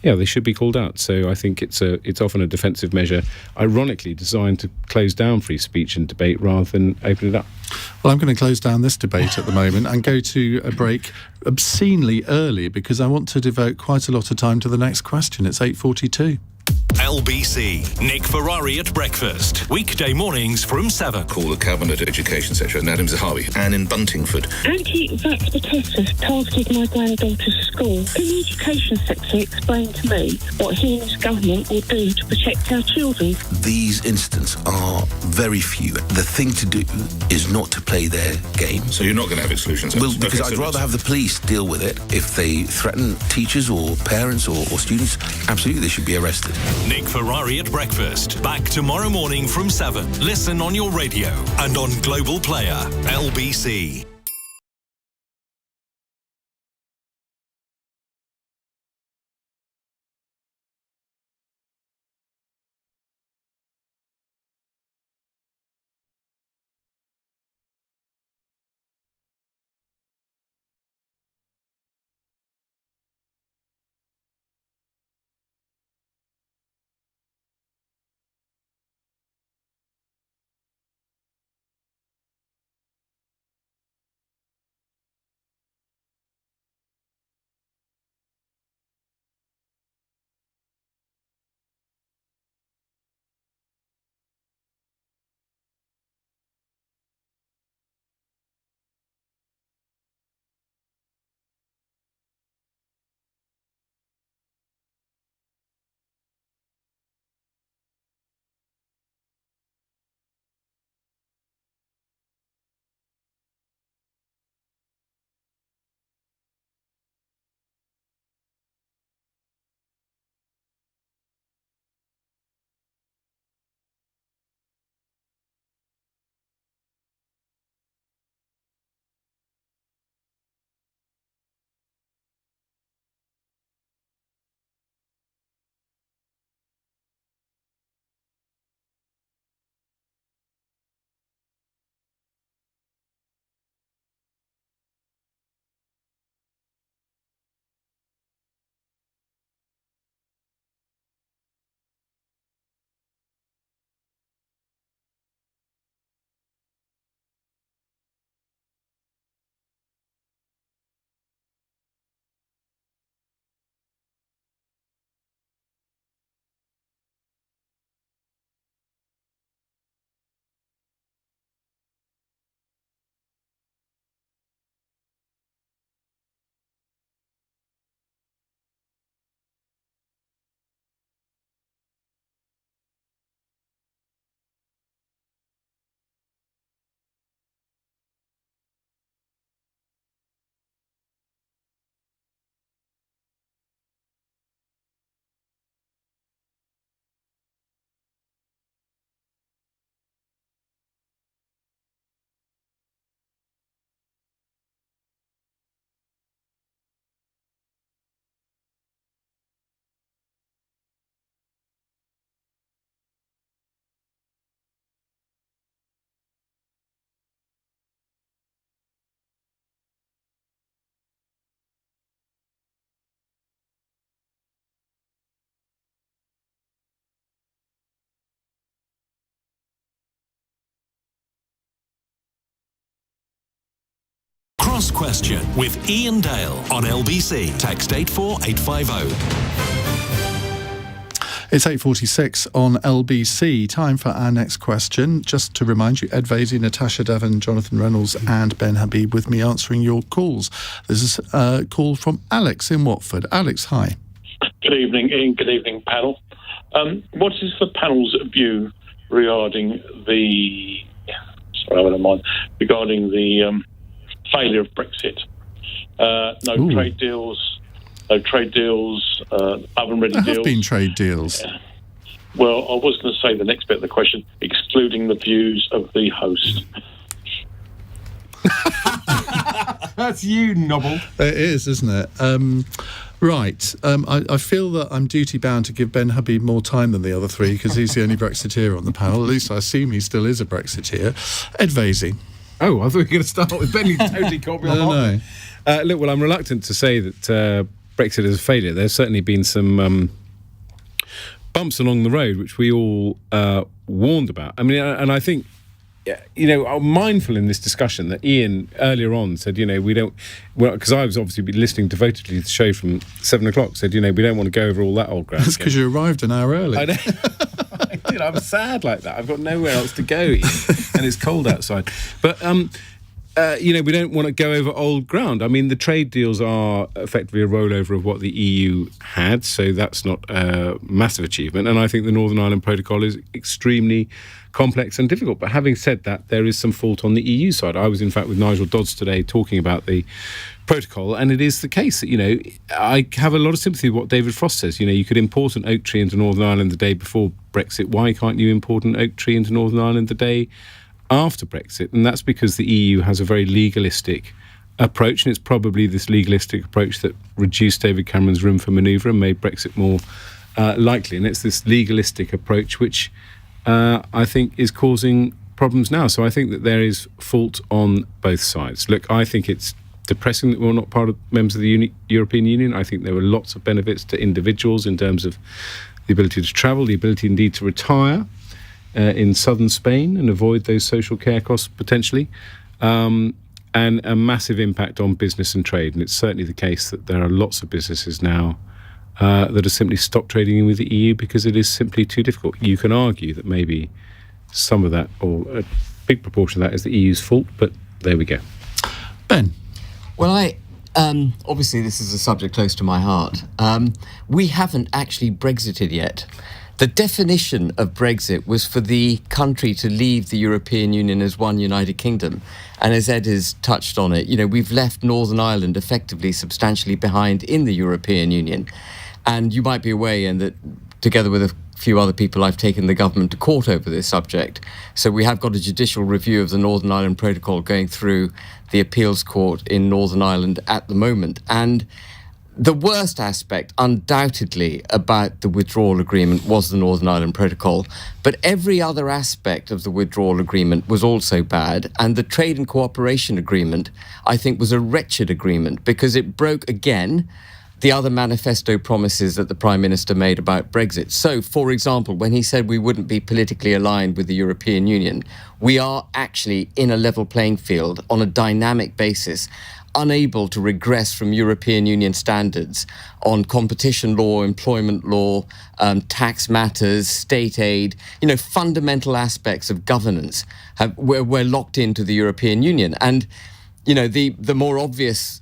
Speaker 4: they should be called out. So I think it's often a defensive measure, ironically designed to close down free speech and debate rather than open it up.
Speaker 1: Well, I'm going to close down this debate at the moment and go to a break obscenely early because I want to devote quite a lot of time to the next question. It's 8:42.
Speaker 2: LBC. Nick Ferrari at breakfast. Weekday mornings from 7.
Speaker 10: Call the Cabinet Education Secretary, Nadim Zahawi, and in Buntingford.
Speaker 11: Anti-vax protesters targeted my granddaughter's school. Can the Education Secretary explain to me what he and his government will do to protect our children?
Speaker 10: These incidents are very few. The thing to do is not to play their game.
Speaker 12: So you're not going to have exclusions?
Speaker 10: Well, because I'd rather have the police deal with it. If they threaten teachers or parents or students, absolutely they should be arrested.
Speaker 2: Nick Ferrari at breakfast. Back tomorrow morning from 7. Listen on your radio and on Global Player. LBC. Ask Question with Iain Dale on LBC. Text 84850.
Speaker 1: It's 8:46 on LBC. Time for our next question. Just to remind you, Ed Vaizey, Natasha Devon, Jonathan Reynolds and Ben Habib with me answering your calls. This is a call from Alex in Watford. Alex, hi.
Speaker 12: Good evening, Ian. Good evening, panel. What is the panel's view regarding the failure of Brexit? No trade deals. Oven-ready deals.
Speaker 1: There have been trade deals.
Speaker 12: Well, I was going to say the next bit of the question, excluding the views of the host.
Speaker 4: That's you, Nobble.
Speaker 1: It is, isn't it? Right. I feel that I'm duty-bound to give Ben Habib more time than the other three because he's the only Brexiteer on the panel. At least I assume he still is a Brexiteer. Ed Vaizey.
Speaker 4: Oh, I thought you were going to start with Ben. You totally caught me on. No. Look, well, I'm reluctant to say that Brexit is a failure. There's certainly been some bumps along the road, which we all warned about. I mean, and I think, I'm mindful in this discussion that Ian earlier on said, we don't, because I was obviously listening devotedly to the show from 7 o'clock, said, we don't want to go over all that old ground.
Speaker 1: That's because you arrived an hour early.
Speaker 4: I know. I'm sad like that. I've got nowhere else to go, Ian, and it's cold outside. But, we don't want to go over old ground. I mean, the trade deals are effectively a rollover of what the EU had, so that's not a massive achievement. And I think the Northern Ireland Protocol is extremely complex and difficult. But having said that, there is some fault on the EU side. I was, in fact, with Nigel Dodds today talking about the protocol, and it is the case that, I have a lot of sympathy with what David Frost says. You could import an oak tree into Northern Ireland the day before Brexit. Why can't you import an oak tree into Northern Ireland the day after Brexit? And that's because the EU has a very legalistic approach, and it's probably this legalistic approach that reduced David Cameron's room for manoeuvre and made Brexit more likely. And it's this legalistic approach which I think is causing problems now. So I think that there is fault on both sides. Look, I think it's depressing that we're not part of members of the European Union. I think there were lots of benefits to individuals in terms of the ability to travel, the ability indeed to retire in southern Spain and avoid those social care costs potentially, and a massive impact on business and trade. And it's certainly the case that there are lots of businesses now that are simply stopped trading with the EU because it is simply too difficult. You can argue that maybe some of that, or a big proportion of that, is the EU's fault, but there we go.
Speaker 1: Ben?
Speaker 7: Well, obviously this is a subject close to my heart. We haven't actually Brexited yet. The definition of Brexit was for the country to leave the European Union as one United Kingdom. And as Ed has touched on it, we've left Northern Ireland effectively substantially behind in the European Union. And you might be aware, Ian, that together with a few other people, I've taken the government to court over this subject. So we have got a judicial review of the Northern Ireland Protocol going through the appeals court in Northern Ireland at the moment. And the worst aspect, undoubtedly, about the withdrawal agreement was the Northern Ireland Protocol, but every other aspect of the withdrawal agreement was also bad, and the Trade and Cooperation Agreement, I think, was a wretched agreement because it broke, again, the other manifesto promises that the Prime Minister made about Brexit. So, for example, when he said we wouldn't be politically aligned with the European Union, we are actually in a level playing field on a dynamic basis, unable to regress from European Union standards on competition law, employment law, tax matters, state aid, fundamental aspects of governance. We're locked into the European Union. And, the more obvious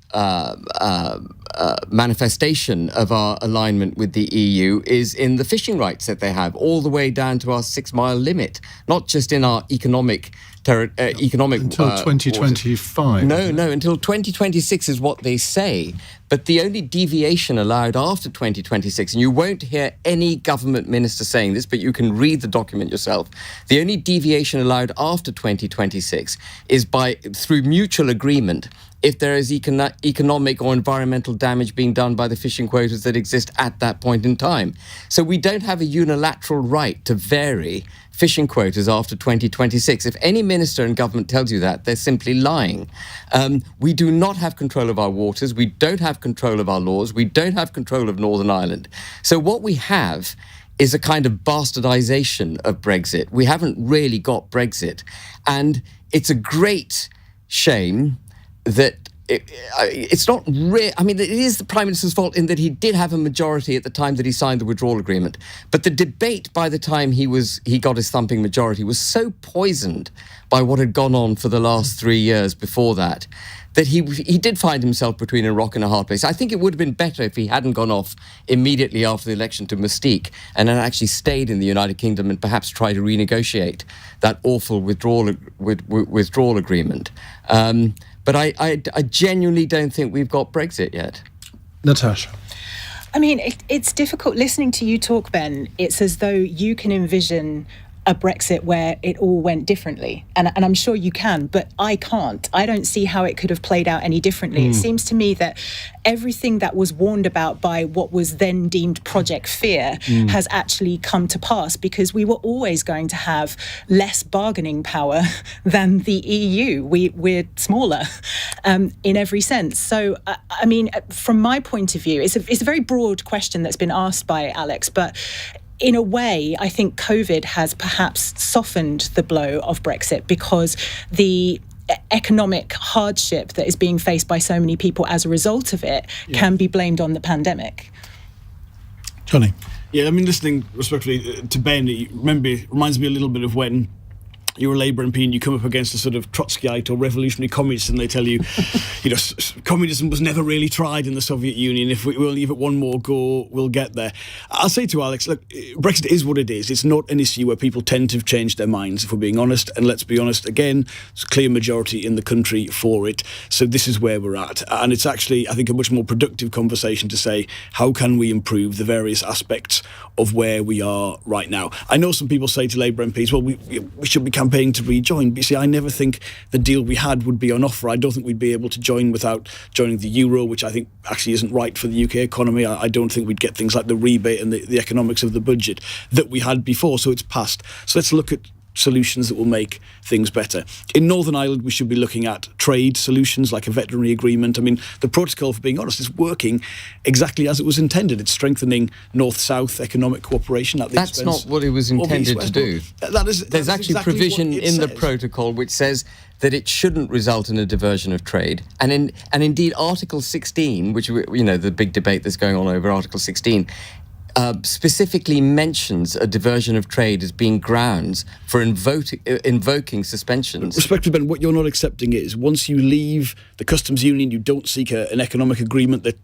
Speaker 7: manifestation of our alignment with the EU is in the fishing rights that they have, all the way down to our 6-mile limit, not just in our economic
Speaker 1: until 2025.
Speaker 7: No, until 2026 is what they say. But the only deviation allowed after 2026, and you won't hear any government minister saying this, but you can read the document yourself. The only deviation allowed after 2026 is through mutual agreement if there is economic or environmental damage being done by the fishing quotas that exist at that point in time. So we don't have a unilateral right to vary fishing quotas after 2026. If any minister in government tells you that, they're simply lying. We do not have control of our waters. We don't have control of our laws. We don't have control of Northern Ireland. So what we have is a kind of bastardization of Brexit. We haven't really got Brexit. And it's a great shame that it's not I mean, it is the Prime Minister's fault in that he did have a majority at the time that he signed the withdrawal agreement. But the debate by the time he got his thumping majority was so poisoned by what had gone on for the last 3 years before that he did find himself between a rock and a hard place. I think it would have been better if he hadn't gone off immediately after the election to Mystique and had actually stayed in the United Kingdom and perhaps tried to renegotiate that awful withdrawal agreement. But I genuinely don't think we've got Brexit yet.
Speaker 1: Natasha.
Speaker 6: I mean, it's difficult listening to you talk, Ben. It's as though you can envision a Brexit where it all went differently. And I'm sure you can, but I can't. I don't see how it could have played out any differently. It seems to me that everything that was warned about by what was then deemed Project Fear has actually come to pass, because we were always going to have less bargaining power than the EU. We're smaller in every sense. So, I mean, from my point of view, it's a very broad question that's been asked by Alex, but in a way, I think COVID has perhaps softened the blow of Brexit, because the economic hardship that is being faced by so many people as a result of it can be blamed on the pandemic.
Speaker 1: Johnny.
Speaker 5: Yeah, I mean, listening respectfully to Ben, it reminds me a little bit of when you're a Labour MP and you come up against a sort of Trotskyite or revolutionary communist, and they tell you, communism was never really tried in the Soviet Union. If we'll leave it one more go, we'll get there. I'll say to Alex, look, Brexit is what it is. It's not an issue where people tend to have changed their minds, if we're being honest. And let's be honest, again, there's a clear majority in the country for it. So this is where we're at. And it's actually, I think, a much more productive conversation to say, how can we improve the various aspects of where we are right now? I know some people say to Labour MPs, well, we should be campaigning to rejoin. But you see, I never think the deal we had would be on offer. I don't think we'd be able to join without joining the euro, which I think actually isn't right for the UK economy. I don't think we'd get things like the rebate and the economics of the budget that we had before. So it's passed. So let's look at solutions that will make things better. In Northern Ireland, we should be looking at trade solutions like a veterinary agreement. I mean, the protocol, for being honest, is working exactly as it was intended. It's strengthening North-South economic cooperation at the expense.
Speaker 7: That's not what it was intended to do. There's actually exactly provision in the protocol which says that it shouldn't result in a diversion of trade. And indeed, Article 16, which, the big debate that's going on over Article 16, specifically mentions a diversion of trade as being grounds for invoking suspensions.
Speaker 5: Respectively, Ben, what you're not accepting is once you leave the customs union, you don't seek an economic agreement that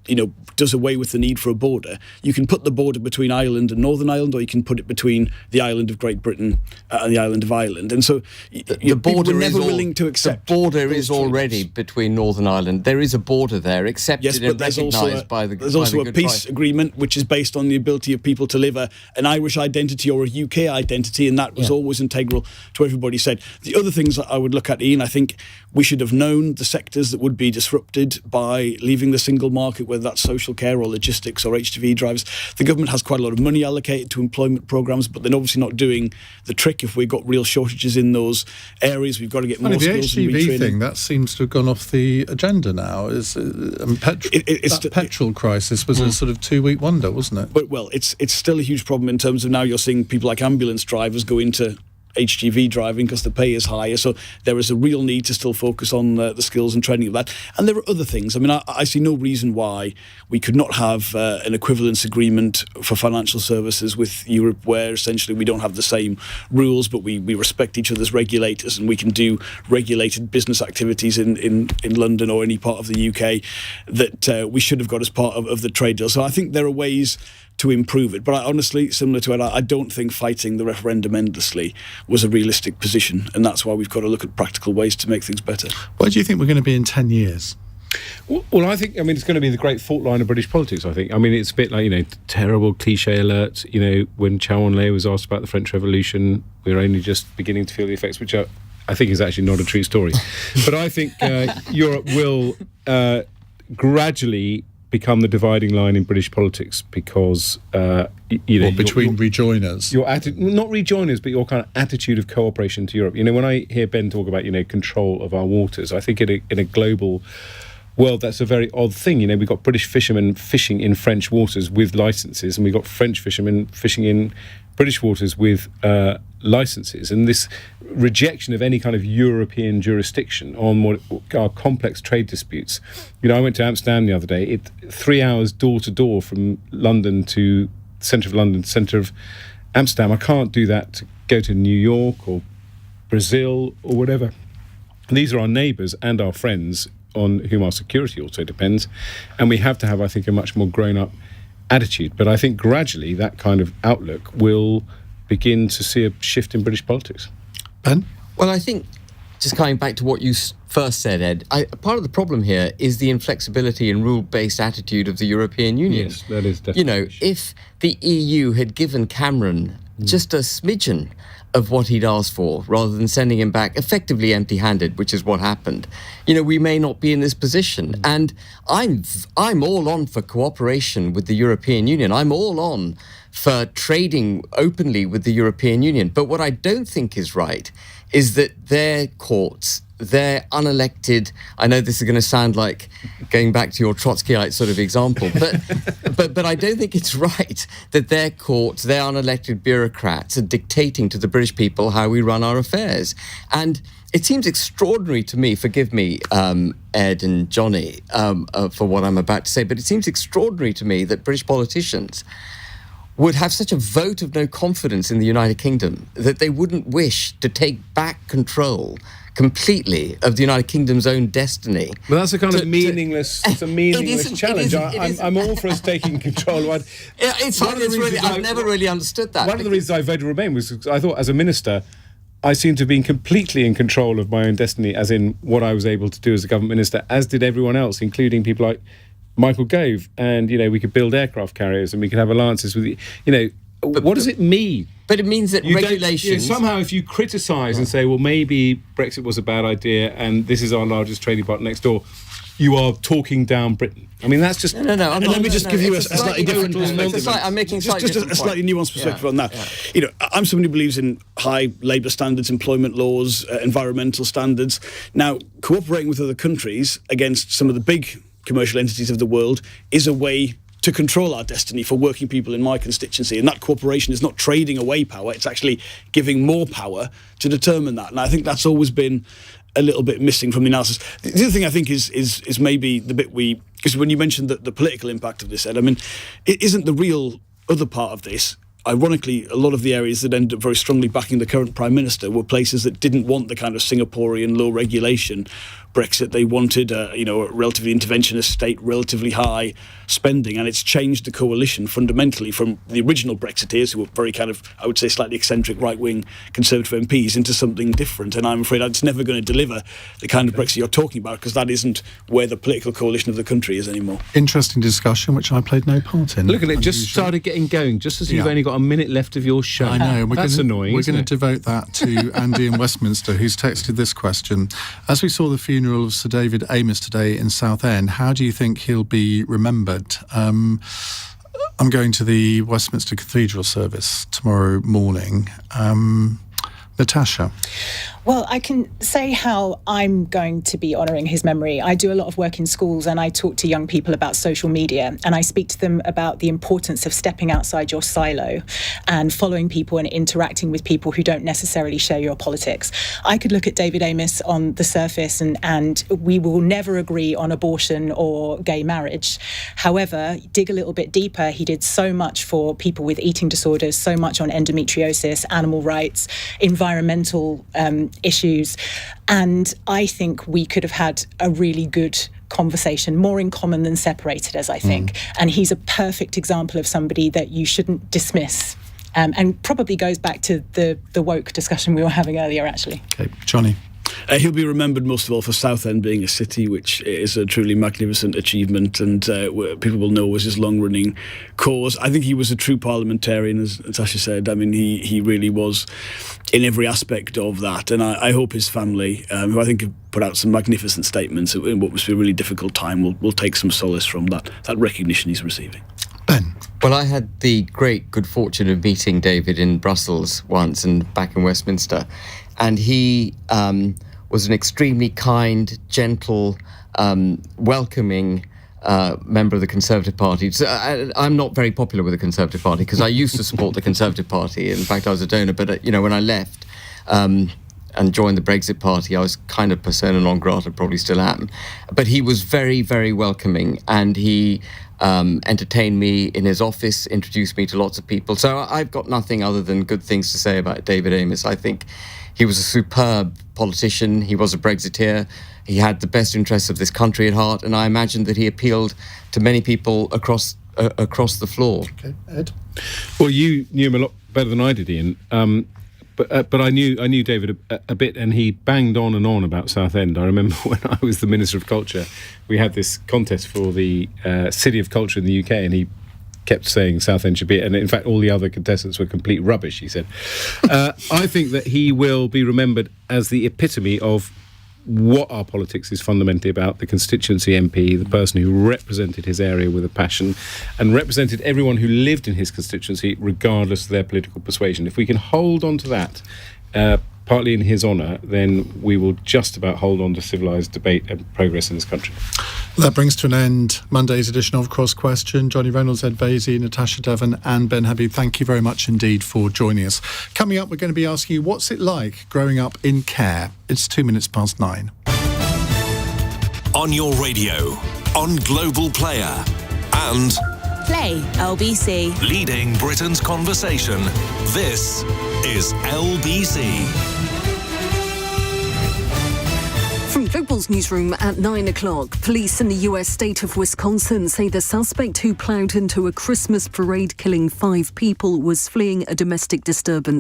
Speaker 5: does away with the need for a border. You can put the border between Ireland and Northern Ireland, or you can put it between the island of Great Britain and the island of Ireland. And so
Speaker 7: the border
Speaker 5: never willing to accept.
Speaker 7: The border is already between Northern Ireland. There is a border there, accepted and recognised by the.
Speaker 5: There's also a peace agreement which is based on the ability of people to live an Irish identity or a UK identity, and that was always integral to what everybody said. The other things that I would look at, Ian, I think we should have known the sectors that would be disrupted by leaving the single market, whether that's social care or logistics or HGV drivers. The government has quite a lot of money allocated to employment programmes, but they're obviously not doing the trick. If we've got real shortages in those areas, we've got to get more skills and retraining.
Speaker 1: The HGV thing, that seems to have gone off the agenda now. Petrol crisis was a sort of 2-week wonder, wasn't it?
Speaker 5: But, well, it's still a huge problem in terms of now you're seeing people like ambulance drivers go into HGV driving because the pay is higher. So there is a real need to still focus on the skills and training of that. And there are other things. I mean, I see no reason why we could not have an equivalence agreement for financial services with Europe, where essentially we don't have the same rules, but we respect each other's regulators, and we can do regulated business activities in London or any part of the UK that we should have got as part of the trade deal. So I think there are ways to improve it. But honestly, similar to it, I don't think fighting the referendum endlessly was a realistic position, and that's why we've got to look at practical ways to make things better.
Speaker 1: Where do you think we're going to be in 10 years?
Speaker 4: Well, I think, it's going to be the great fault line of British politics, I think. It's a bit like, terrible cliche alert. When Chow En-lai was asked about the French Revolution, we were only just beginning to feel the effects, which I think is actually not a true story. But I think Europe will gradually become the dividing line in British politics because
Speaker 1: between rejoiners,
Speaker 4: not rejoiners, but your kind of attitude of cooperation to Europe. When I hear Ben talk about control of our waters, I think in a global world that's a very odd thing. We've got British fishermen fishing in French waters with licences, and we've got French fishermen fishing in British waters with licenses, and this rejection of any kind of European jurisdiction on what are complex trade disputes. I went to Amsterdam the other day. 3 hours door to door from London to centre of London, centre of Amsterdam. I can't do that to go to New York or Brazil or whatever. And these are our neighbours and our friends on whom our security also depends. And we have to have, I think, a much more grown-up attitude. But I think gradually that kind of outlook will begin to see a shift in British politics.
Speaker 1: Ben?
Speaker 7: Well, I think, just coming back to what you first said, Ed, part of the problem here is the inflexibility and rule-based attitude of the European Union.
Speaker 4: Yes, that is definitely.
Speaker 7: If the EU had given Cameron just a smidgen of what he'd asked for, rather than sending him back effectively empty-handed, which is what happened, we may not be in this position. And I'm all on for cooperation with the European Union. I'm all on for trading openly with the European Union. But what I don't think is right is that their courts, their unelected, I know this is going to sound like going back to your Trotskyite sort of example, but I don't think it's right that their courts, their unelected bureaucrats are dictating to the British people how we run our affairs. And it seems extraordinary to me, forgive me, Ed and Johnny, for what I'm about to say, but it seems extraordinary to me that British politicians would have such a vote of no confidence in the United Kingdom that they wouldn't wish to take back control completely of the United Kingdom's own destiny.
Speaker 4: Well, that's a kind of meaningless. It's a meaningless challenge. I'm all for us taking control.
Speaker 7: I've never really understood that.
Speaker 4: One of the reasons I voted Remain was because I thought, as a minister, I seemed to have been completely in control of my own destiny, as in what I was able to do as a government minister, as did everyone else, including people like Michael Gove. And, we could build aircraft carriers and we could have alliances with, what does it mean?
Speaker 7: But it means that regulations...
Speaker 4: somehow if you criticise and say, well, maybe Brexit was a bad idea and this is our largest trading partner next door, you are talking down Britain. I mean, that's just...
Speaker 5: No. Let me just give you a slightly different perspective.
Speaker 7: I'm making
Speaker 5: just a slightly nuanced perspective on that. Yeah. I'm somebody who believes in high labour standards, employment laws, environmental standards. Now, cooperating with other countries against some of the big commercial entities of the world is a way to control our destiny for working people in my constituency. And that cooperation is not trading away power, it's actually giving more power to determine that. And I think that's always been a little bit missing from the analysis. The other thing I think is maybe the bit because when you mentioned the political impact of this, Ed, I mean, it isn't the real other part of this. Ironically, a lot of the areas that ended up very strongly backing the current Prime Minister were places that didn't want the kind of Singaporean low regulation Brexit. They wanted a relatively interventionist state, relatively high spending, and it's changed the coalition fundamentally from the original Brexiteers, who were very kind of, I would say, slightly eccentric right-wing Conservative MPs, into something different. And I'm afraid it's never going to deliver the kind of Brexit you're talking about, because that isn't where the political coalition of the country is anymore.
Speaker 1: Interesting discussion, which I played no part in.
Speaker 4: Look at it, just started getting going, just as you've only got a minute left of your show.
Speaker 1: I know.
Speaker 4: That's annoying.
Speaker 1: We're going to devote that to Andy in Westminster, who's texted this question. As we saw the funeral of Sir David Amess today in Southend, how do you think he'll be remembered? I'm going to the Westminster Cathedral service tomorrow morning. Natasha?
Speaker 6: Well, I can say how I'm going to be honouring his memory. I do a lot of work in schools and I talk to young people about social media, and I speak to them about the importance of stepping outside your silo and following people and interacting with people who don't necessarily share your politics. I could look at David Amess on the surface and we will never agree on abortion or gay marriage. However, dig a little bit deeper, he did so much for people with eating disorders, so much on endometriosis, animal rights, environmental issues, and I think we could have had a really good conversation, more in common than separated, as I think. And he's a perfect example of somebody that you shouldn't dismiss, and probably goes back to the woke discussion we were having earlier, actually.
Speaker 1: Okay, Johnny?
Speaker 5: He'll be remembered most of all for Southend being a city, which is a truly magnificent achievement, and people will know was his long-running cause. I think he was a true parliamentarian, as Natasha said. I mean, he really was in every aspect of that, and I hope his family, who I think have put out some magnificent statements in what must be a really difficult time, will take some solace from that recognition he's receiving.
Speaker 1: Ben?
Speaker 7: Well, I had the great good fortune of meeting David in Brussels once and back in Westminster, and he was an extremely kind, gentle, welcoming member of the Conservative Party. So I'm not very popular with the Conservative Party because I used to support the Conservative Party. In fact, I was a donor. But, when I left and joined the Brexit Party, I was kind of persona non grata, probably still am. But he was very, very welcoming, and he entertained me in his office, introduced me to lots of people. So I've got nothing other than good things to say about David Amess. I think he was a superb politician. He was a Brexiteer. He had the best interests of this country at heart, and I imagine that he appealed to many people across the floor.
Speaker 1: Okay, Ed?
Speaker 4: Well, you knew him a lot better than I did, Ian. But I knew David a bit, and he banged on and on about Southend. I remember when I was the Minister of Culture, we had this contest for the City of Culture in the UK, and he kept saying Southend should be it, and in fact all the other contestants were complete rubbish, he said. I think that he will be remembered as the epitome of what our politics is fundamentally about, the constituency MP, the person who represented his area with a passion and represented everyone who lived in his constituency regardless of their political persuasion. If we can hold on to that, partly in his honour, then we will just about hold on to civilised debate and progress in this country.
Speaker 1: That brings to an end Monday's edition of Cross Question. Johnny Reynolds, Ed Vaizey, Natasha Devon and Ben Habib, thank you very much indeed for joining us. Coming up, we're going to be asking you, what's it like growing up in care? It's 9:02.
Speaker 2: On your radio, on Global Player, and
Speaker 13: Play LBC.
Speaker 2: leading Britain's conversation. This is LBC.
Speaker 9: From Global's newsroom at 9 o'clock, police in the US state of Wisconsin say the suspect who ploughed into a Christmas parade killing 5 people was fleeing a domestic disturbance